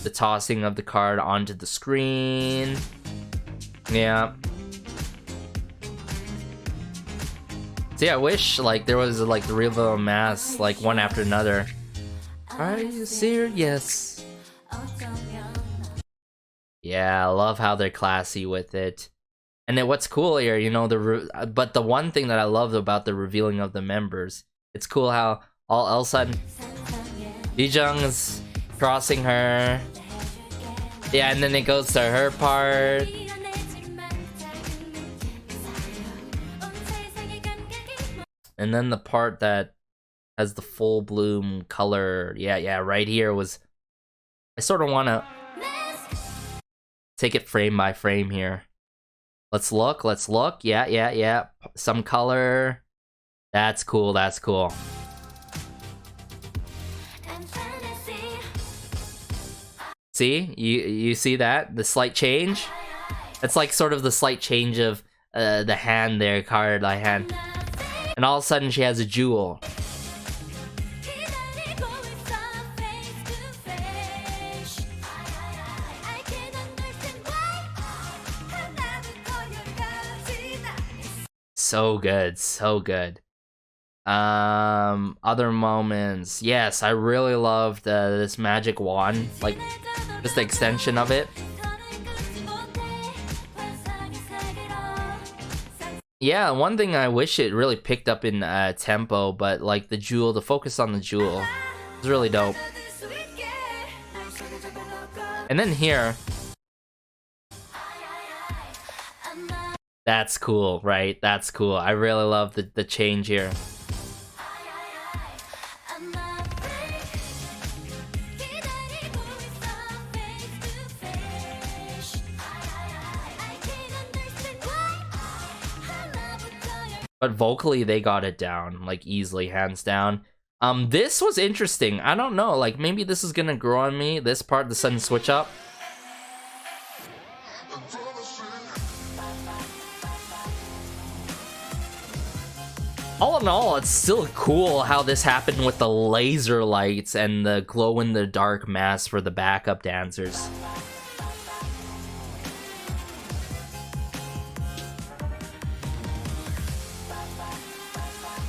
The tossing of the card onto the screen. Yeah. See, I wish like there was like the reveal mask like one after another. Are you serious? Yeah, I love how they're classy with it. And then what's cool here, you know, but the one thing that I love about the revealing of the members, it's cool how all of a sudden Lee-jung's crossing her. Yeah, and then it goes to her part. And then the part that has the full bloom color. Yeah, right here was... I sort of want to take it frame by frame here. Let's look. Yeah. Some color. That's cool. See? You see that? The slight change? That's like sort of the slight change of the hand there, card I hand. And all of a sudden she has a jewel. So good. Other moments. Yes, I really loved this magic wand, like just the extension of it. Yeah, one thing I wish it really picked up in tempo, but like the jewel, the focus on the jewel is really dope. And then here, that's cool, right? That's cool. I really love the change here. But vocally, they got it down, like easily, hands down. This was interesting. I don't know, like maybe this is gonna grow on me. This part, the sudden switch up. All in all, it's still cool how this happened with the laser lights and the glow-in-the-dark mask for the backup dancers.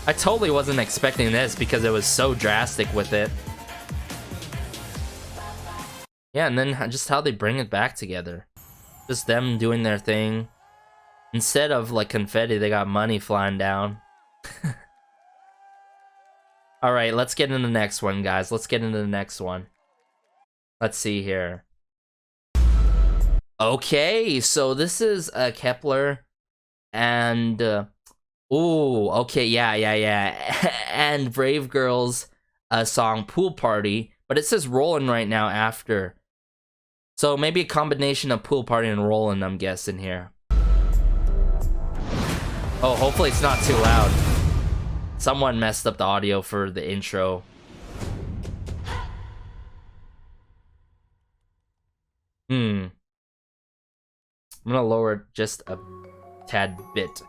I totally wasn't expecting this because it was so drastic with it. Yeah, and then just how they bring it back together. Just them doing their thing. Instead of like confetti, they got money flying down. Alright, let's get into the next one, guys. Let's get into the next one. Let's see here. Okay, so this is Kepler and ooh, okay, yeah. And Brave Girls song Pool Party, but it says Rollin' right now after. So maybe a combination of Pool Party and Rollin', I'm guessing here. Oh, hopefully it's not too loud. Someone messed up the audio for the intro. I'm gonna lower it just a tad bit.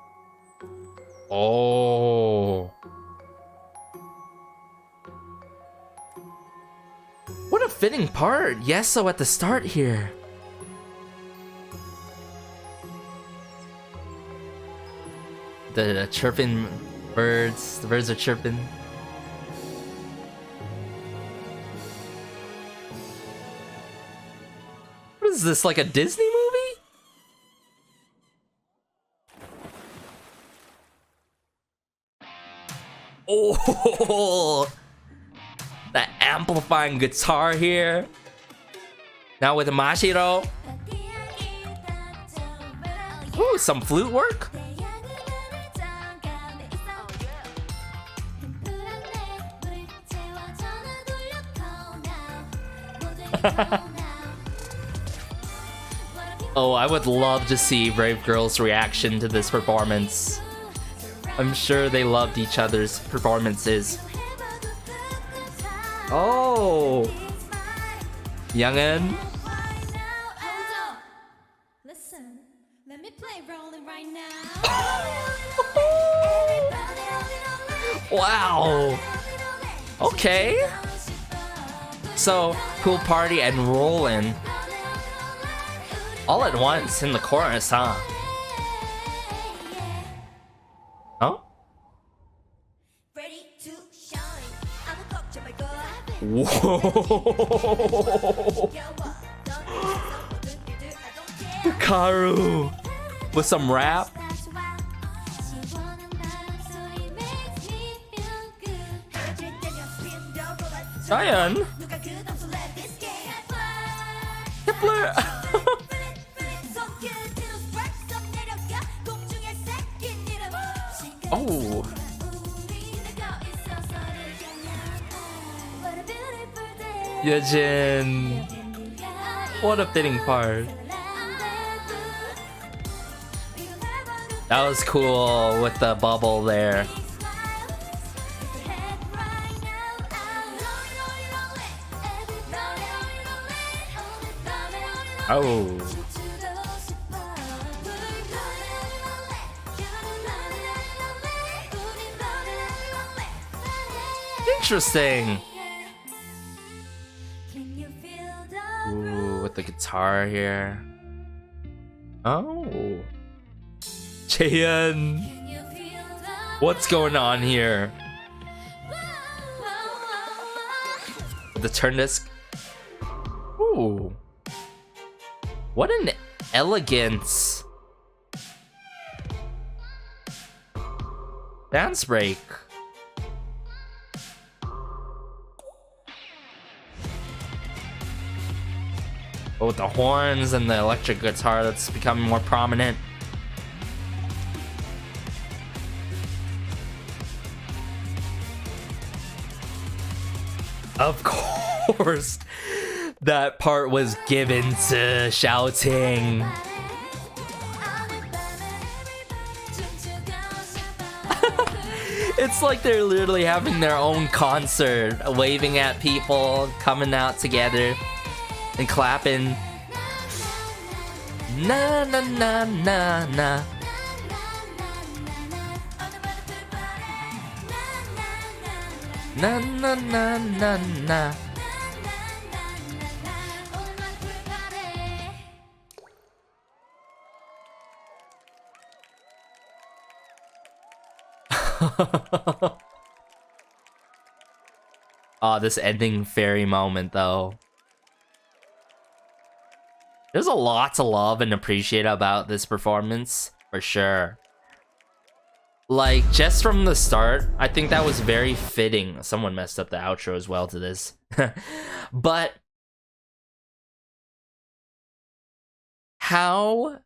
Oh. What a fitting part. Yes, so at the start here. The chirping birds. The birds are chirping. What is this, like a Disney movie? Oh, that amplifying guitar here. Now with Mashiro. Ooh, some flute work. Oh, I would love to see Brave Girls' reaction to this performance. I'm sure they loved each other's performances. Oh! Youngin? Listen, let me play rolling right now. Wow! Okay. So, Pool Party and Rollin' all at once in the chorus, huh? Oh? Ready to shine. Whoa! Karu with some rap. Ryan. Hitler. Oh. Yejin. What a fitting part. That was cool with the bubble there. Oh. Interesting. Ooh, with the guitar here. Oh. Chaeyeon. What's going on here? The turn disc. Ooh. What an elegance. Dance break. Oh, with the horns and the electric guitar that's becoming more prominent. Of course, that part was given to shouting. It's like they're literally having their own concert, waving at people, coming out together and clapping. Na na na na na. Na na na na na. Oh, this ending fairy moment though. There's a lot to love and appreciate about this performance, for sure. Like, just from the start, I think that was very fitting. Someone messed up the outro as well to this. But how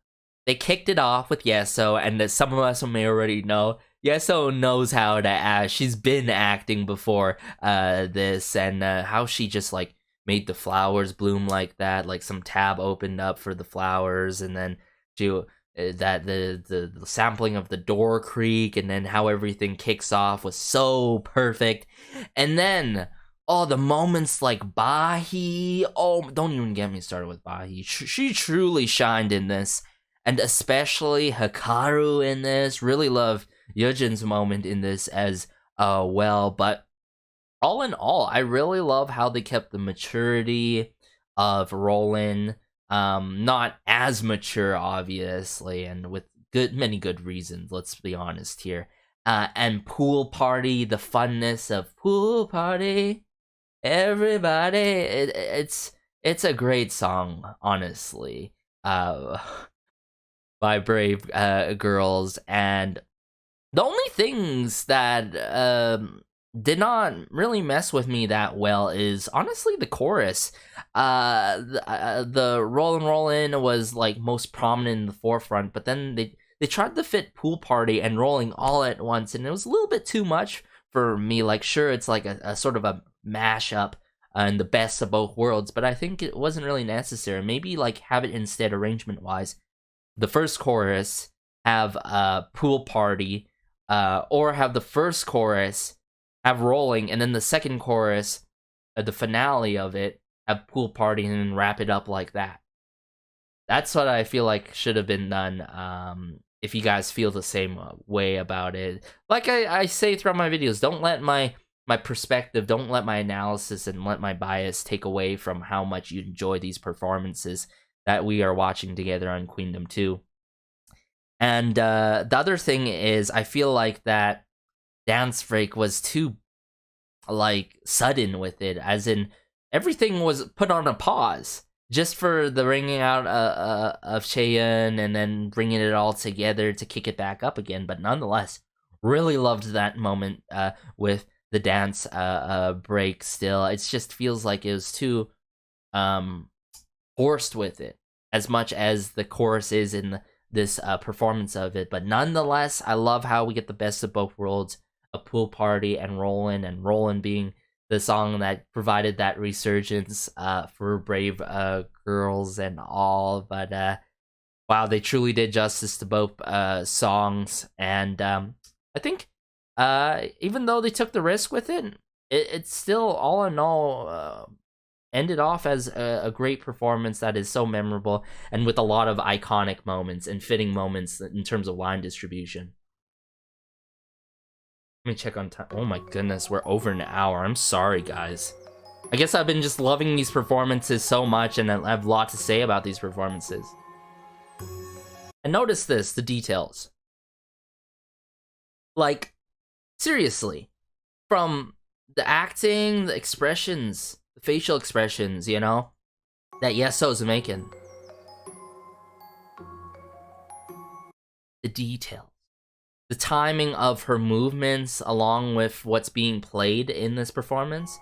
they kicked it off with Yeso, and as some of us may already know, Yeso knows how to act. She's been acting before this, and how she just like made the flowers bloom like that, like some tab opened up for the flowers, and then she that the sampling of the door creak, and then how everything kicks off was so perfect. And then the moments like Bahi, don't even get me started with Bahi. She truly shined in this, and especially Hikaru in this. Really love Yujin's moment in this as well. But all in all, I really love how they kept the maturity of Rollin'. Not as mature, obviously, and with many good reasons, let's be honest here. And Pool Party, the funness of Pool Party, everybody, it's a great song, honestly, by Brave Girls. And the only things that did not really mess with me that well is honestly the chorus. The Rollin' was like most prominent in the forefront, but then they tried to fit Pool Party and Rolling all at once, and it was a little bit too much for me. Like, sure, it's like a sort of a mashup and the best of both worlds, but I think it wasn't really necessary. Maybe like have it instead arrangement wise. The first chorus have a pool party, or have the first chorus have rolling, and then the second chorus, the finale of it, have pool party, and then wrap it up like that. That's what I feel like should have been done. If you guys feel the same way about it, like I say throughout my videos, don't let my perspective, don't let my analysis and let my bias take away from how much you enjoy these performances that we are watching together on Queendom 2. And the other thing is, I feel like that dance break was too like sudden with it, as in everything was put on a pause just for the ringing out of Hyolyn and then bringing it all together to kick it back up again. But nonetheless, really loved that moment with the dance break. Still, it just feels like it was too forced with it, as much as the chorus is in this performance of it. But nonetheless, I love how we get the best of both worlds, a pool party and Rollin' being the song that provided that resurgence for Brave Girls and all. But wow, they truly did justice to both songs. And I think even though they took the risk with it, it's still, all in all, ended off as a great performance that is so memorable, and with a lot of iconic moments and fitting moments in terms of line distribution. Let me check on time. Oh my goodness, we're over an hour. I'm sorry, guys. I guess I've been just loving these performances so much, and I have a lot to say about these performances. And notice this, the details. Like, seriously, from the acting, the expressions, the facial expressions, you know, that Yeso's making. The details. The timing of her movements along with what's being played in this performance.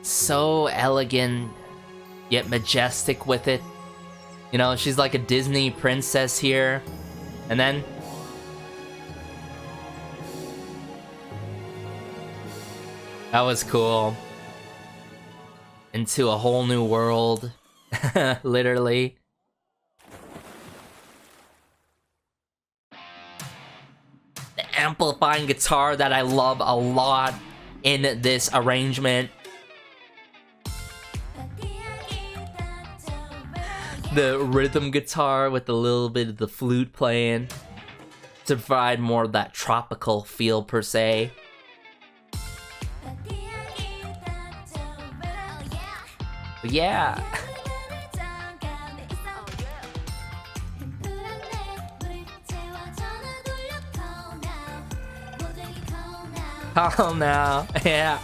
So elegant, yet majestic with it. You know, she's like a Disney princess here. And then that was cool. Into a whole new world. Literally. The amplifying guitar that I love a lot in this arrangement. The rhythm guitar with a little bit of the flute playing to provide more of that tropical feel per se. But yeah. Calm now, yeah.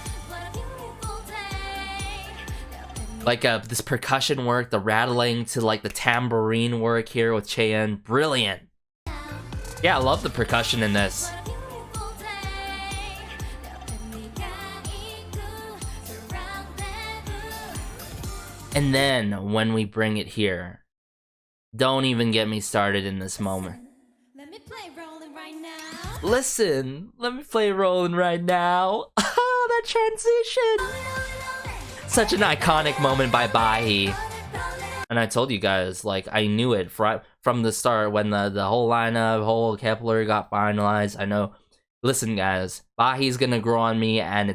Like this percussion work, the rattling to like the tambourine work here with Hyolyn, brilliant. Yeah, I love the percussion in this. And then when we bring it here, don't even get me started in this moment. Let me play rolling right now. Listen, let me play rolling right now. Oh, that transition. Such an iconic moment by Bahi. And I told you guys, like, I knew it from the start when the whole lineup, whole Kepler got finalized. I know. Listen, guys, Bahi's gonna grow on me, and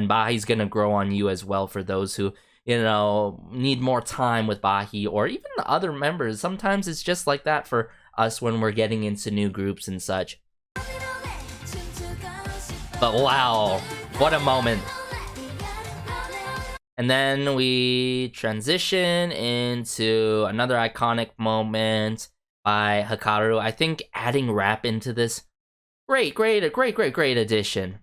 Bahi's gonna grow on you as well. For those who, you know, need more time with Bahi or even the other members, sometimes it's just like that for us when we're getting into new groups and such. But wow, what a moment. And then we transition into another iconic moment by Hikaru. I think adding rap into this, great addition.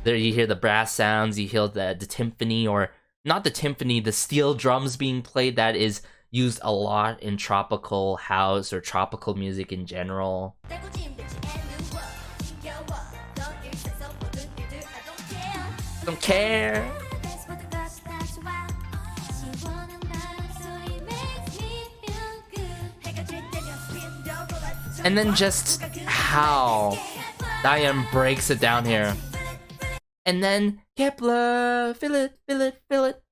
There you hear the brass sounds, you hear the timpani, or not the timpani, the steel drums being played that is used a lot in tropical house or tropical music in general. Don't care. And then just how Diane breaks it down here. And then Kepler, feel it, feel it, feel it.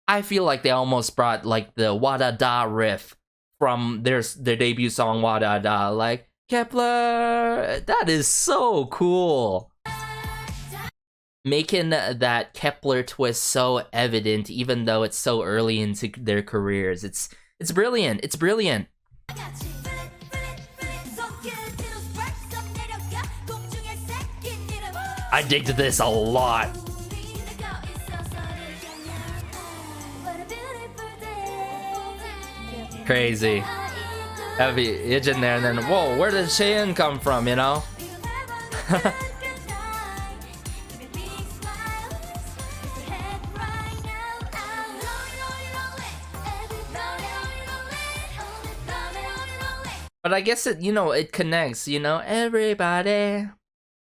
I feel like they almost brought like the Wada Da riff from their debut song Wada Da. Like, Kepler, that is so cool. Making that Kepler twist so evident, even though it's so early into their careers. It's brilliant. It's brilliant. I digged this a lot. Crazy. Heavy itch in there, and then whoa, where did Cheyenne come from? You know. But I guess it, it connects, everybody,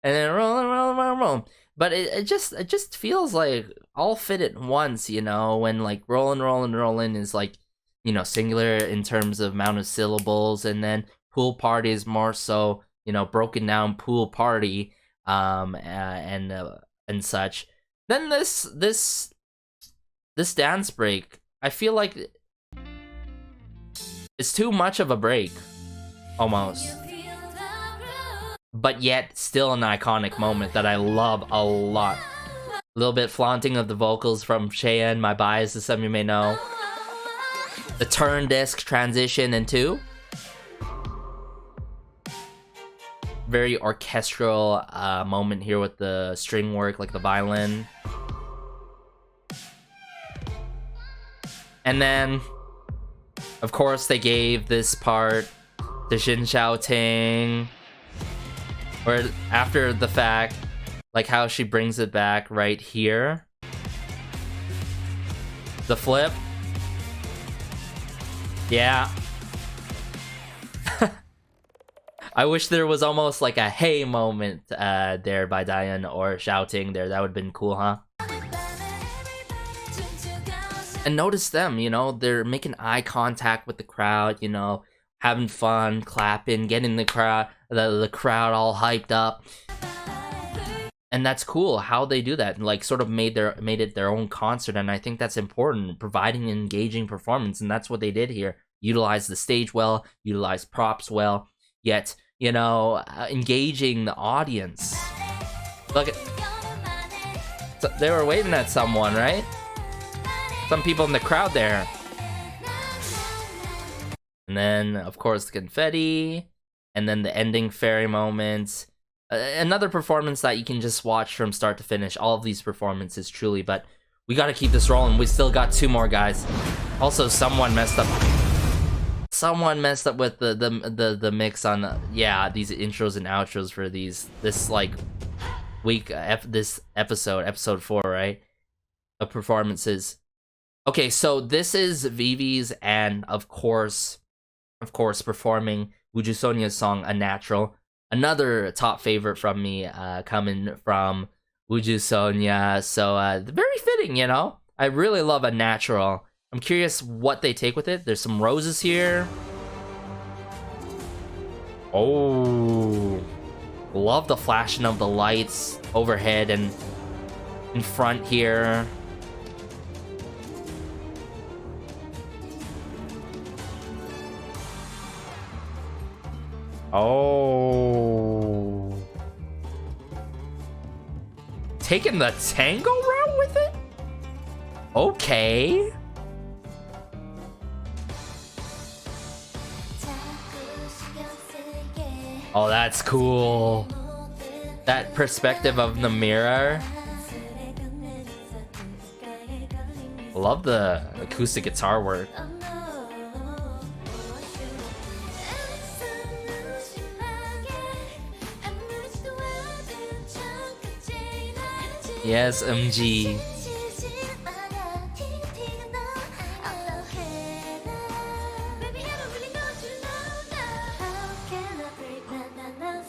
and then roll. But it just feels like all fit at once, when like rolling is like, singular in terms of amount of syllables, and then pool party is more so, broken down pool party, and such. Then this dance break, I feel like it's too much of a break. Almost. But yet, still an iconic moment that I love a lot. A little bit flaunting of the vocals from Cheyenne, my bias, as some of you may know. The turn disc transition into. Very orchestral moment here with the string work, like the violin. And then, of course, they gave this part the Shin shouting, or after the fact, like how she brings it back right here. The flip. Yeah. I wish there was almost like a hey moment there by Diane, or shouting there. That would have been cool, huh? And notice them, they're making eye contact with the crowd, having fun, clapping, getting the crowd crowd all hyped up. And that's cool how they do that, and like sort of made it their own concert. And I think that's important, providing an engaging performance, and that's what they did here. Utilize the stage well, utilize props well, yet engaging the audience. Look at, so they were waving at someone, right? Some people in the crowd there. And then, of course, the confetti, and then the ending fairy moments. Another performance that you can just watch from start to finish. All of these performances, truly. But we got to keep this rolling. We still got 2 more, guys. Also, someone messed up. Someone messed up with the mix on these intros and outros for this like week this episode 4, right, of performances. Okay, so this is Viviz, and of course performing Wuju Sonya's song Unnatural, another top favorite from me, coming from Wuju Sonya. So very fitting, I really love Unnatural. I'm curious what they take with it. There's some roses here. Oh, love the flashing of the lights overhead and in front here. Oh, taking the tango route with it? Okay. Oh, that's cool. That perspective of the mirror. Love the acoustic guitar work. Yes, MG.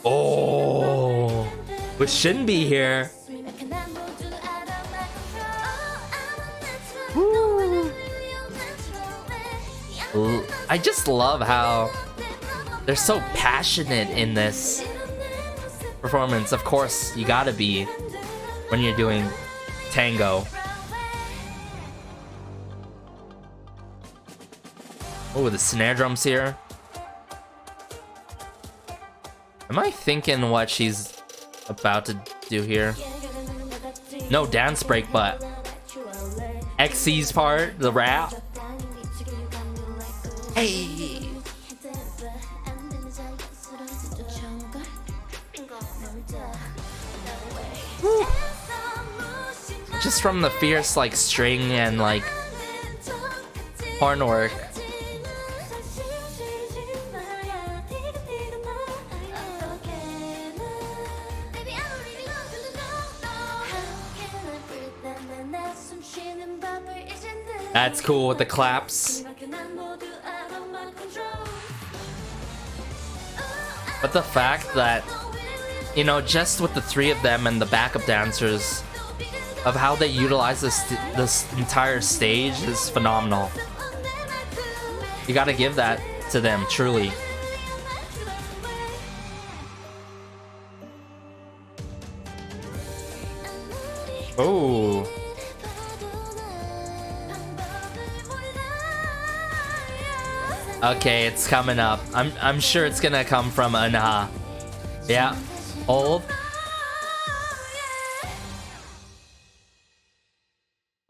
Oh, with Shinbi here. Woo. I just love how they're so passionate in this. performance, of course, you gotta be when you're doing tango. Oh, the snare drums here. Am I thinking what she's about to do here? No dance break, but XC's part, the rap. Hey! Woo. Just from the fierce like string and like horn work. That's cool with the claps. But the fact that, you know, just with the three of them and the backup dancers, of how they utilize this entire stage is phenomenal. You gotta give that to them, truly. Oh. Okay, it's coming up. I'm sure it's gonna come from Unha. Yeah. Hold.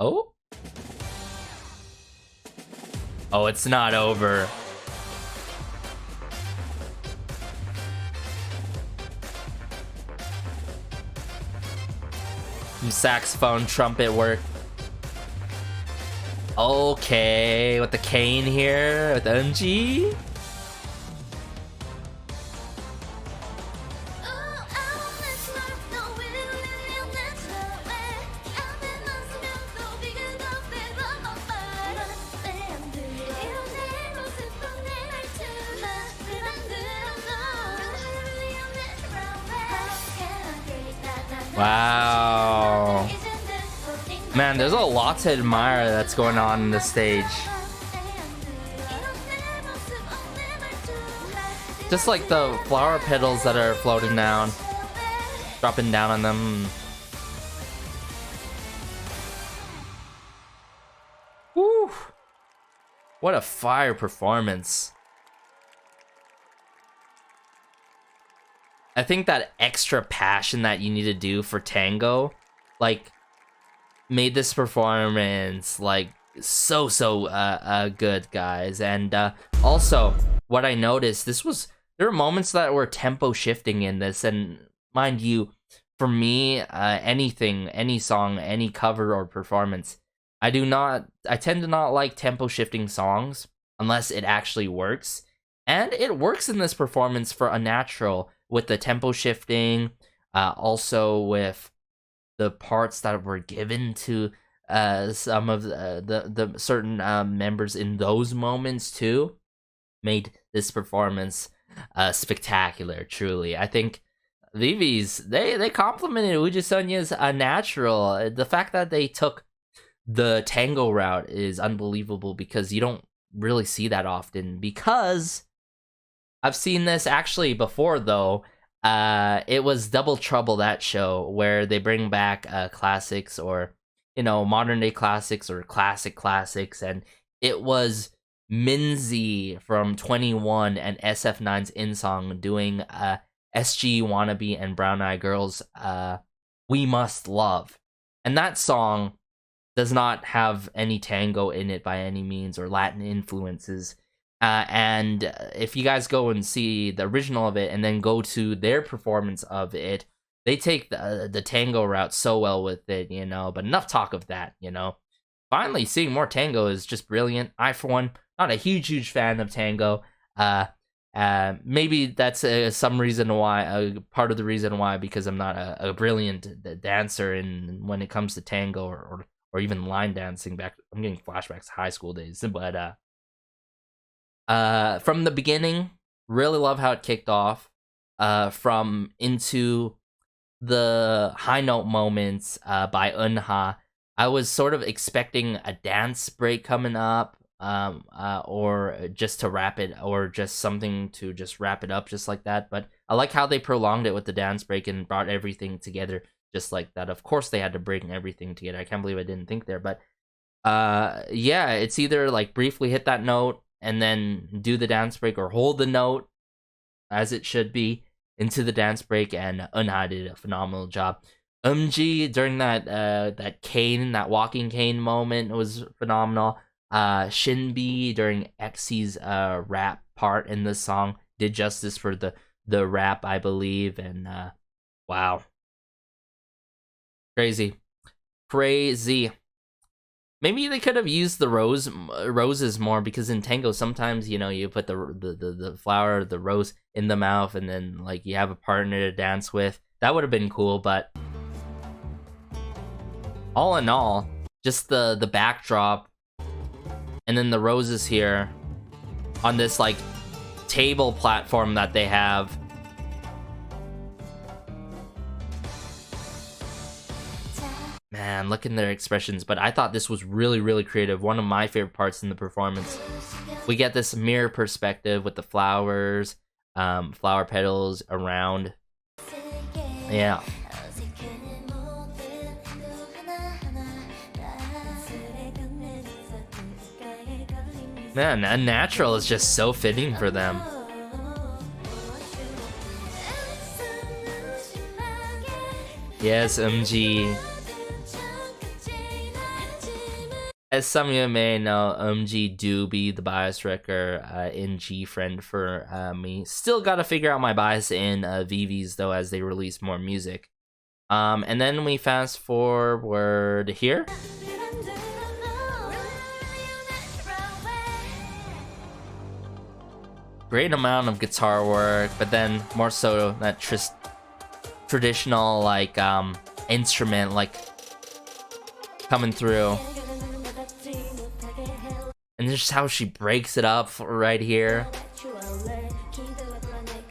Oh? Oh, it's not over. Some saxophone trumpet work. Okay, with the cane here, with NG. Wow. Man, there's a lot to admire that's going on in the stage. Just like the flower petals that are floating down, dropping down on them. Woo! What a fire performance. I think that extra passion that you need to do for tango, like, made this performance like so good, guys. And also, what I noticed, there were moments that were tempo shifting in this, and mind you, for me, any song, any cover or performance, I tend to not like tempo shifting songs unless it actually works, and it works in this performance for Unnatural with the tempo shifting, also with the parts that were given to some of the certain members in those moments too, made this performance spectacular. Truly, I think Viviz, they complimented WJSN's Unnatural. The fact that they took the tango route is unbelievable, because you don't really see that often. Because I've seen this actually before, though. It was Double Trouble, that show, where they bring back classics, or, you know, modern day classics or classics, and it was Mvsk from 21 and SF9's In Song doing SG Wannabe and Brown Eye Girls We Must Love. And that song does not have any tango in it by any means, or Latin influences. And if you guys go and see the original of it and then go to their performance of it, they take the tango route so well with it, you know. But enough talk of that, you know. Finally, seeing more tango is just brilliant. I, for one, not a huge fan of tango. Maybe that's some reason why, part of the reason why, because I'm not a brilliant dancer when it comes to tango or even line dancing. I'm getting flashbacks to high school days, but from the beginning, really love how it kicked off. From into the high note moments by Unha, I was sort of expecting a dance break coming up, or just to wrap it, or just something to just wrap it up just like that. But I like how they prolonged it with the dance break and brought everything together just like that. Of course they had to bring everything together. I can't believe I didn't think there. But yeah, it's either like briefly hit that note and then do the dance break, or hold the note as it should be into the dance break, and Unha did a phenomenal job. During that cane, that walking cane moment was phenomenal. Shinbi during Xy's rap part in the song did justice for the rap, I believe, and wow. Crazy. Maybe they could have used the roses more, because in tango sometimes, you know, you put the flower, the rose in the mouth, and then like you have a partner to dance with. That would have been cool. But all in all, just the backdrop and then the roses here on this like table platform that they have. Man, look in their expressions. But I thought this was really, really creative. One of my favorite parts in the performance. We get this mirror perspective with the flowers, flower petals around. Yeah. Man, Unnatural is just so fitting for them. Yes, MG. As some of you may know, MG do be the bias wrecker in G friend for me. Still gotta figure out my bias in Viviz though, as they release more music. And then we fast forward here. Great amount of guitar work, but then more so that traditional like instrument like coming through. And just how she breaks it up right here.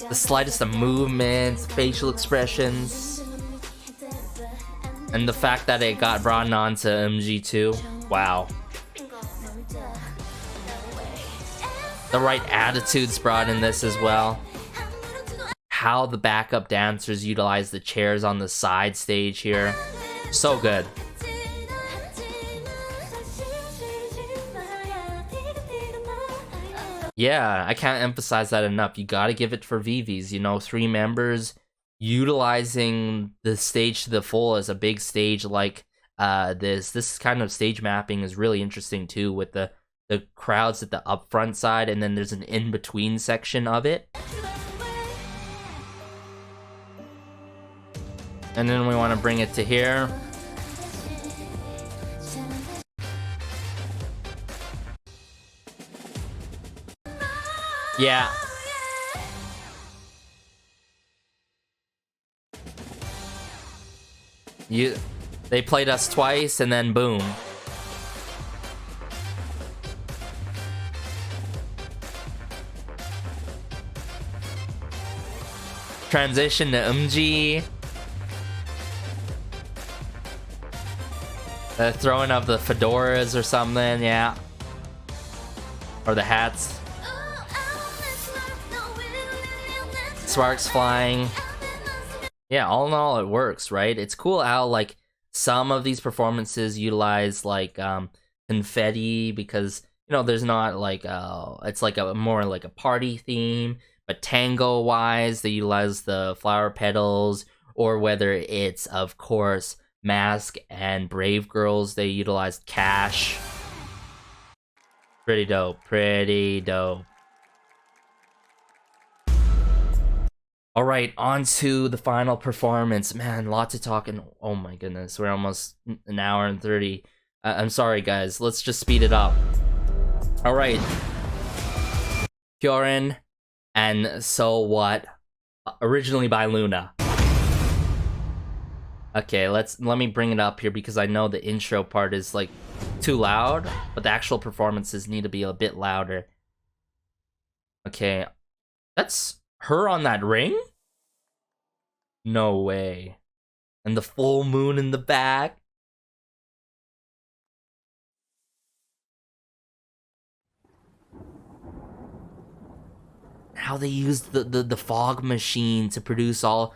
The slightest of movements, facial expressions. And the fact that it got brought on to MG2. Wow. The right attitudes brought in this as well. How the backup dancers utilize the chairs on the side stage here. So good. Yeah, I can't emphasize that enough. You gotta give it for Viviz. You know, 3 members utilizing the stage to the full as a big stage like this. This kind of stage mapping is really interesting too, with the crowds at the upfront side, and then there's an in-between section of it. And then we want to bring it to here. Yeah. They played us twice and then boom. Transition to MG. The throwing of the fedoras or something, yeah. Or the hats. Sparks flying. Yeah, all in all, it works, right? It's cool how, like, some of these performances utilize, like, confetti, because, you know, there's not, like, it's like a more like a party theme. But tango-wise, they utilize the flower petals, or whether it's, of course, Mvsk and Brave Girls, they utilized cash. Pretty dope, pretty dope. Alright, on to the final performance. Man, lots of talking. Oh my goodness, we're almost an hour and 30. I'm sorry, guys. Let's just speed it up. Alright. Hyolyn and So What, originally by Loona. Okay, let me bring it up here, because I know the intro part is like too loud, but the actual performances need to be a bit louder. Okay, that's her on that ring? No way. And the full moon in the back. how they used the fog machine to produce all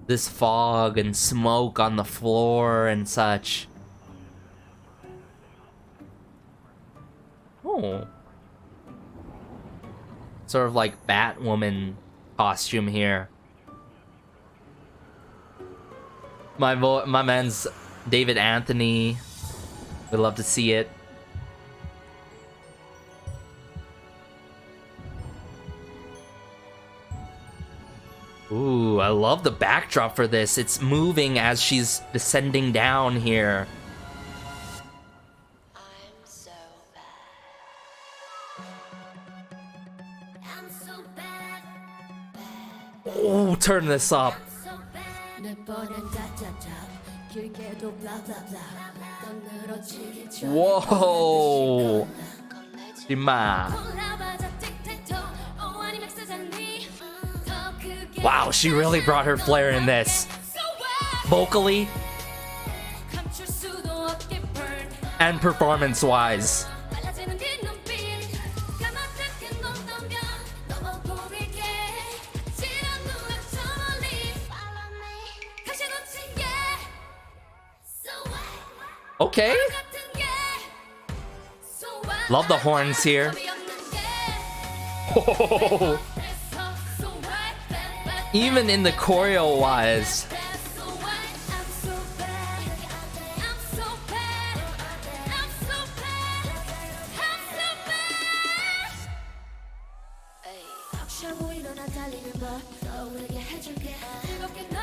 this fog and smoke on the floor and such. Oh. Sort of like Batwoman costume here. My man's David Anthony. We'd love to see it. Ooh, I love the backdrop for this. It's moving as she's descending down here. I'm so bad. I'm so bad. Oh, turn this up. So bad. 내 뻔한 짜짜짜. 길게도 blah blah blah. 넌 늘어지기 전에 Whoa. Dima. 골라봐자 틱택톡. 오 아니면 쓰자니. 더 크게 Wow, she really brought her flair in this. So what? Vocally 감출 수도 없게 burn. and performance-wise. 빨라지는 네 눈빛. 까맣게 녹던 벽. 너무 보이게. 지난 누가 저 멀리. Follow me. 다시 놓친 게. So what? Okay. 같은 게. So what? Love the horns here. 답이 없는 게. So what? Even in the choreo-wise. So what? I'm so bad. I'm so bad. I'm so bad. I'm so bad. 벅차 보이는 난 달리는 법 떠오르게 해줄게. 즐겁게 널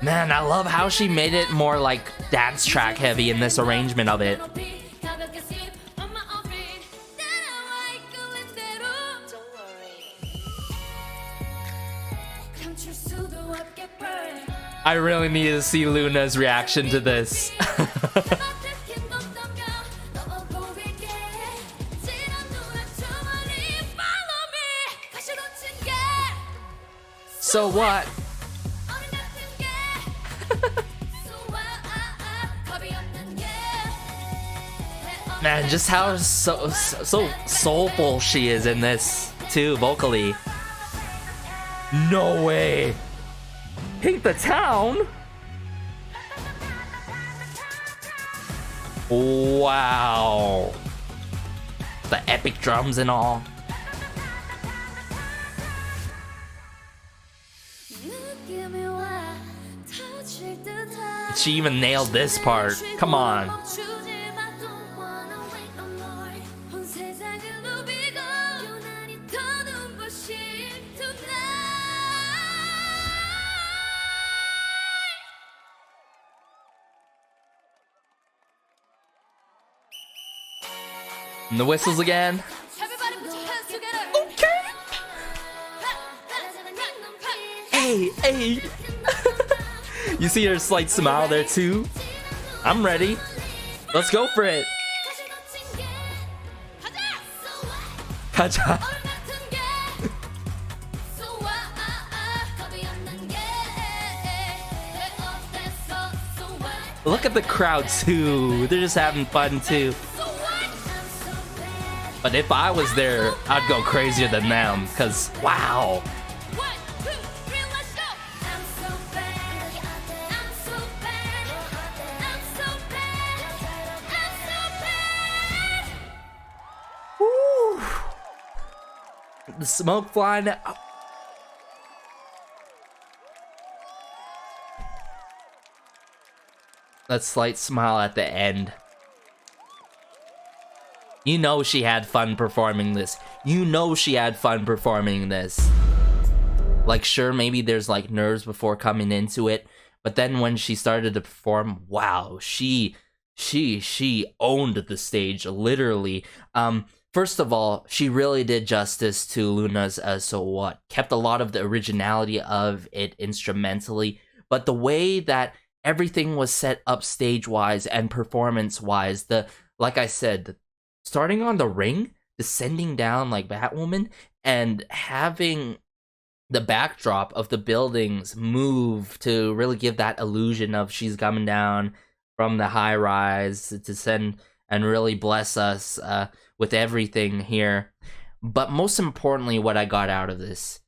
Man, I love how she made it more like dance track heavy in this arrangement of it. 높이 가볍게 sip on my own beat. 따라와 이끌린 대로. Don't worry. 감출 수도 없게 burn. I really need to see Loona's reaction to this. 까맣게 녹던 벽 너무 보이게. 지난 누가 저 멀리. Follow me. 다시 놓친 게. So what? 어른 같은 게. So what? 겁이 없는 게. Man, just how so soulful she is in this too, vocally. No way. Hate the town? Wow. The epic drums and all. 느낌이 와 터질 듯한. She even nailed this part. Come on. 멈추지 마, don't wanna wait no more. 온 세상을 누비고 유난히 더 눈부신 tonight. And the whistles again. Everybody put your hands together. Hey, hey. You see her slight smile there too? I'm ready. Let's go for it. 가자. Look at the crowd too. They're just having fun too. But if I was there, I'd go crazier than them. Cause wow. Woo. The smoke flying. That slight smile at the end. You know she had fun performing this. You know she had fun performing this. Like, sure, maybe there's like nerves before coming into it, but then when she started to perform, wow, she owned the stage, literally. First of all, she really did justice to Loona's So What. Kept a lot of the originality of it instrumentally, but the way that everything was set up stage-wise and performance-wise, like I said, starting on the ring, descending down like Batwoman, and having the backdrop of the buildings move to really give that illusion of she's coming down from the high rise to descend and really bless us with everything here. But most importantly, what I got out of this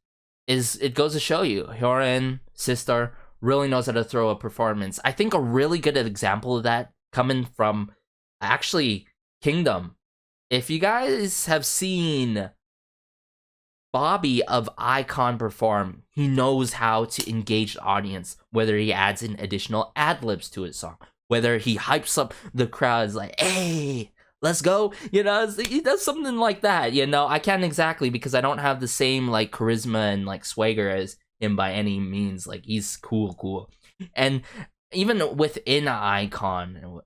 is it goes to show you, Hyolyn, sister, really knows how to throw a performance. I think a really good example of that coming from actually Queendom. If you guys have seen Bobby of iKON perform, he knows how to engage the audience, whether he adds in additional ad-libs to his song, whether he hypes up the crowds like, hey, let's go, you know, he does something like that, you know. I can't exactly, because I don't have the same like charisma and like swagger as him by any means. Like, he's cool. And even within iKON,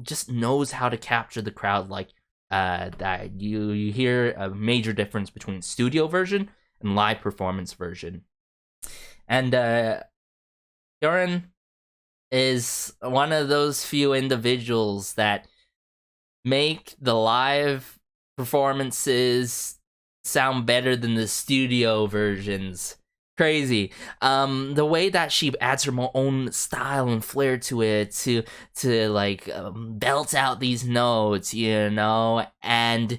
just knows how to capture the crowd like that. You hear a major difference between studio version and live performance version. And Hyolyn is one of those few individuals that make the live performances sound better than the studio versions. Crazy. The way that she adds her own style and flair to it, to like belt out these notes, you know, and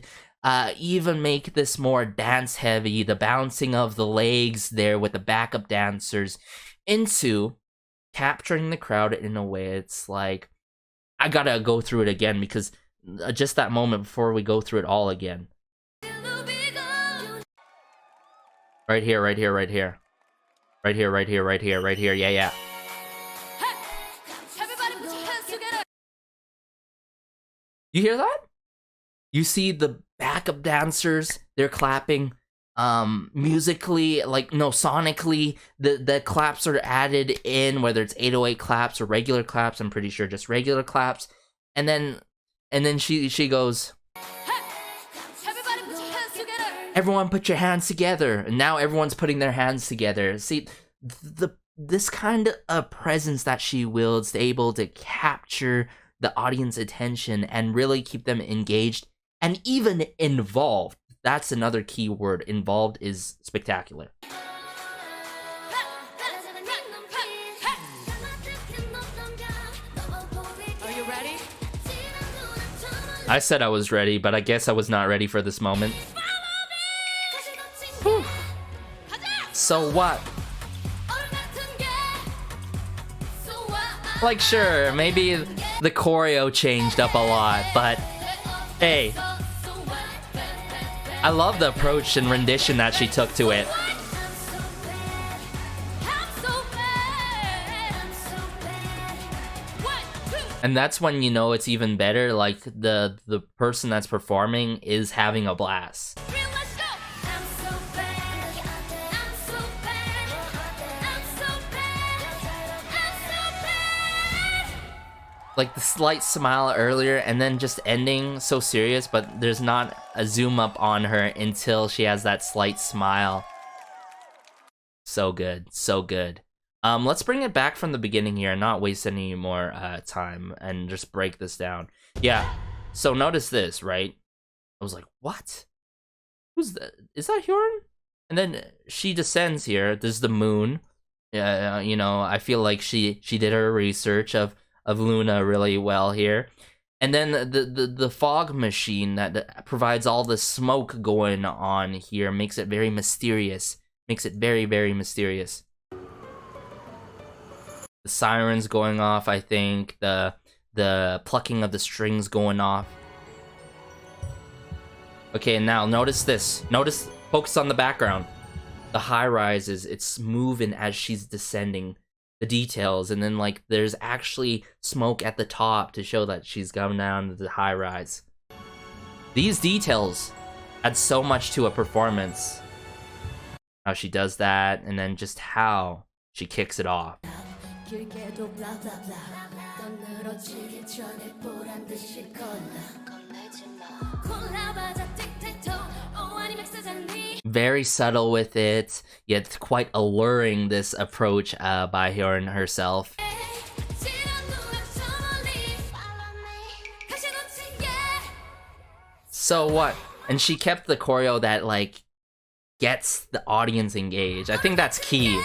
even make this more dance heavy, the bouncing of the legs there with the backup dancers, into capturing the crowd in a way it's like, I gotta go through it again, because just that moment before we go through it all again. Right here. Yeah. You hear that? You see the backup dancers, they're clapping. Musically, like, no, sonically, the claps are added in, whether it's 808 claps or regular claps. I'm pretty sure just regular claps. And then she goes, everyone put your hands together. And now everyone's putting their hands together. See, this kind of presence that she wields, able to capture the audience attention and really keep them engaged and even involved. That's another key word. Involved is spectacular. Are you ready? I said I was ready, but I guess I was not ready for this moment. Whew. So what? Like, sure, maybe the choreo changed up a lot, but hey, I love the approach and rendition that she took to it. And that's when you know it's even better, like the person that's performing is having a blast. Like the slight smile earlier and then just ending so serious, but there's not a zoom up on her until she has that slight smile. So good, so good. Let's bring it back from the beginning here and not waste any more time and just break this down. Yeah, so notice this, right? I was like, what? Who's that? Is that Hyolyn? And then she descends here. This is the moon. You know, I feel like she did her research of Loona really well here. And then the fog machine that provides all the smoke going on here makes it very mysterious. Makes it very, very mysterious. The sirens going off, I think. The plucking of the strings going off. Okay, and now notice this. Notice, focus on the background. The high rises, it's moving as she's descending. The details, and then like there's actually smoke at the top to show that she's going down to the high rise. These details add so much to a performance. How she does that, and then just how she kicks it off. Very subtle with it, yet quite alluring, this approach by Hyolyn herself. So what? And she kept the choreo that like gets the audience engaged. I think that's key.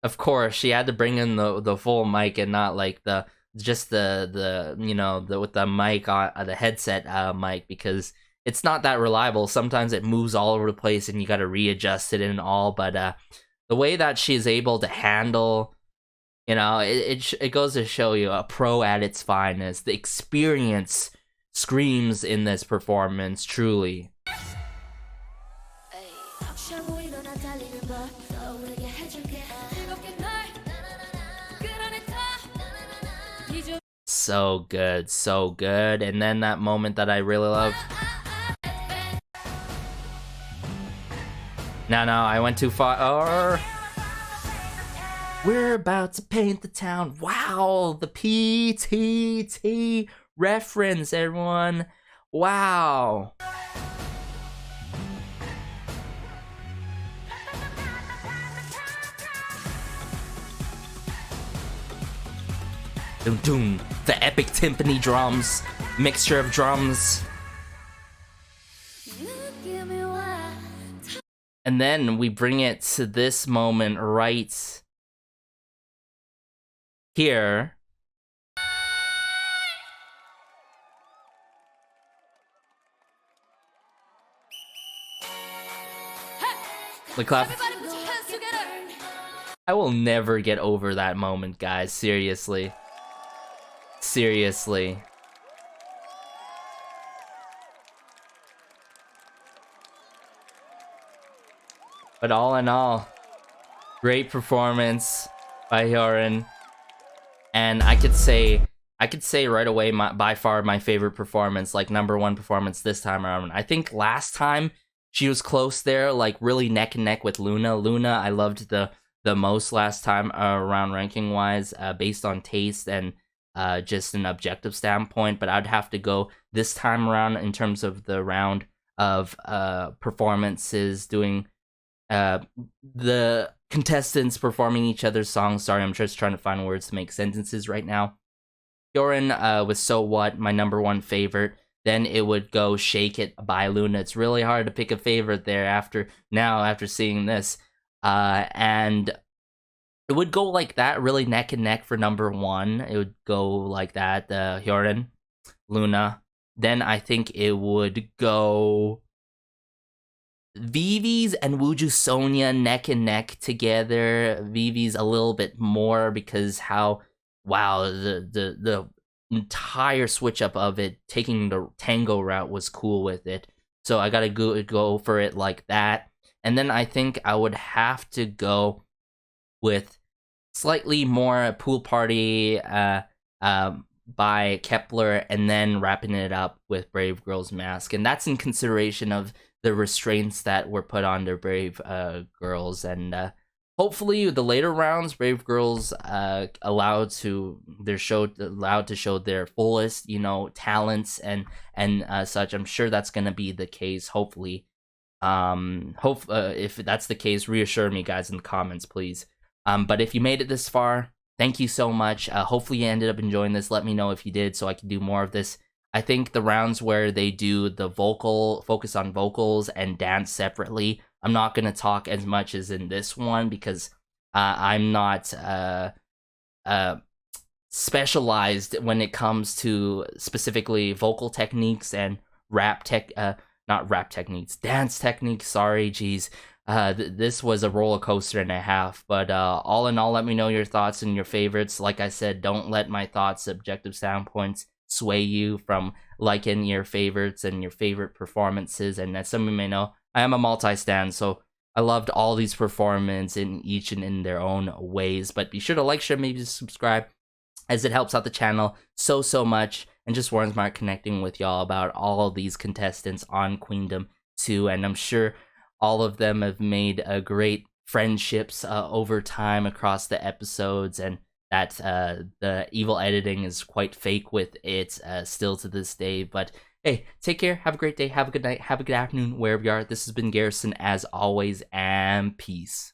Of course, she had to bring in the full mic and not like the you know, with the mic on the headset mic, because it's not that reliable. Sometimes it moves all over the place and you got to readjust it and all. But the way that she's able to handle, you know, it goes to show you a pro at its finest. The experience screams in this performance, truly. So good, so good. And then that moment that I really love. No, I went too far. We're about to paint the town. Wow, the PTT reference, everyone. Wow. Doom doom, the epic timpani drums, mixture of drums. And then we bring it to this moment right here. The clap. I will never get over that moment, guys. Seriously. Seriously. But all in all, great performance by Hyolyn. And I could say right away, by far my favorite performance, like #1 performance this time around. I think last time she was close there, like really neck and neck with Loona. Loona, I loved the most last time around ranking wise, based on taste and just an objective standpoint. But I'd have to go this time around in terms of the round of performances, doing the contestants performing each other's songs. Sorry, I'm just trying to find words to make sentences right now. Hyolyn was So What, my #1 favorite. Then it would go Shake It by Loona. It's really hard to pick a favorite there after seeing this. And it would go like that, really neck and neck for #1. It would go like that, Hyolyn, Loona. Then I think it would go Viviz and Wooju Sonia neck and neck together. Viviz a little bit more because the entire switch up of it, taking the tango route, was cool with it. So I gotta go for it like that. And then I think I would have to go with slightly more Pool Party by Kepler, and then wrapping it up with Brave Girls Mask. And that's in consideration of the restraints that were put on their Brave Girls. And hopefully the later rounds, Brave Girls allowed to show their fullest, you know, talents and such. I'm sure that's gonna be the case, hopefully. If that's the case, reassure me, guys, in the comments, please. But if you made it this far, thank you so much. Hopefully you ended up enjoying this. Let me know if you did, so I can do more of this. I think the rounds where they do the focus on vocals and dance separately, I'm not going to talk as much as in this one, because I'm not specialized when it comes to specifically vocal techniques and dance techniques. Sorry, geez. This was a roller coaster and a half. But all in all, let me know your thoughts and your favorites. Like I said, don't let my thoughts, subjective standpoints, sway you from liking your favorites and your favorite performances. And as some of you may know, I am a multi-stan, so I loved all these performances in each and in their own ways. But be sure to like, share, maybe subscribe, as it helps out the channel so much, and just warrants my connecting with y'all about all of these contestants on Queendom 2. And I'm sure all of them have made great friendships over time across the episodes, and that the evil editing is quite fake with it still to this day. But hey, take care, have a great day, have a good night, have a good afternoon, wherever you are. This has been Garrison, as always, and peace.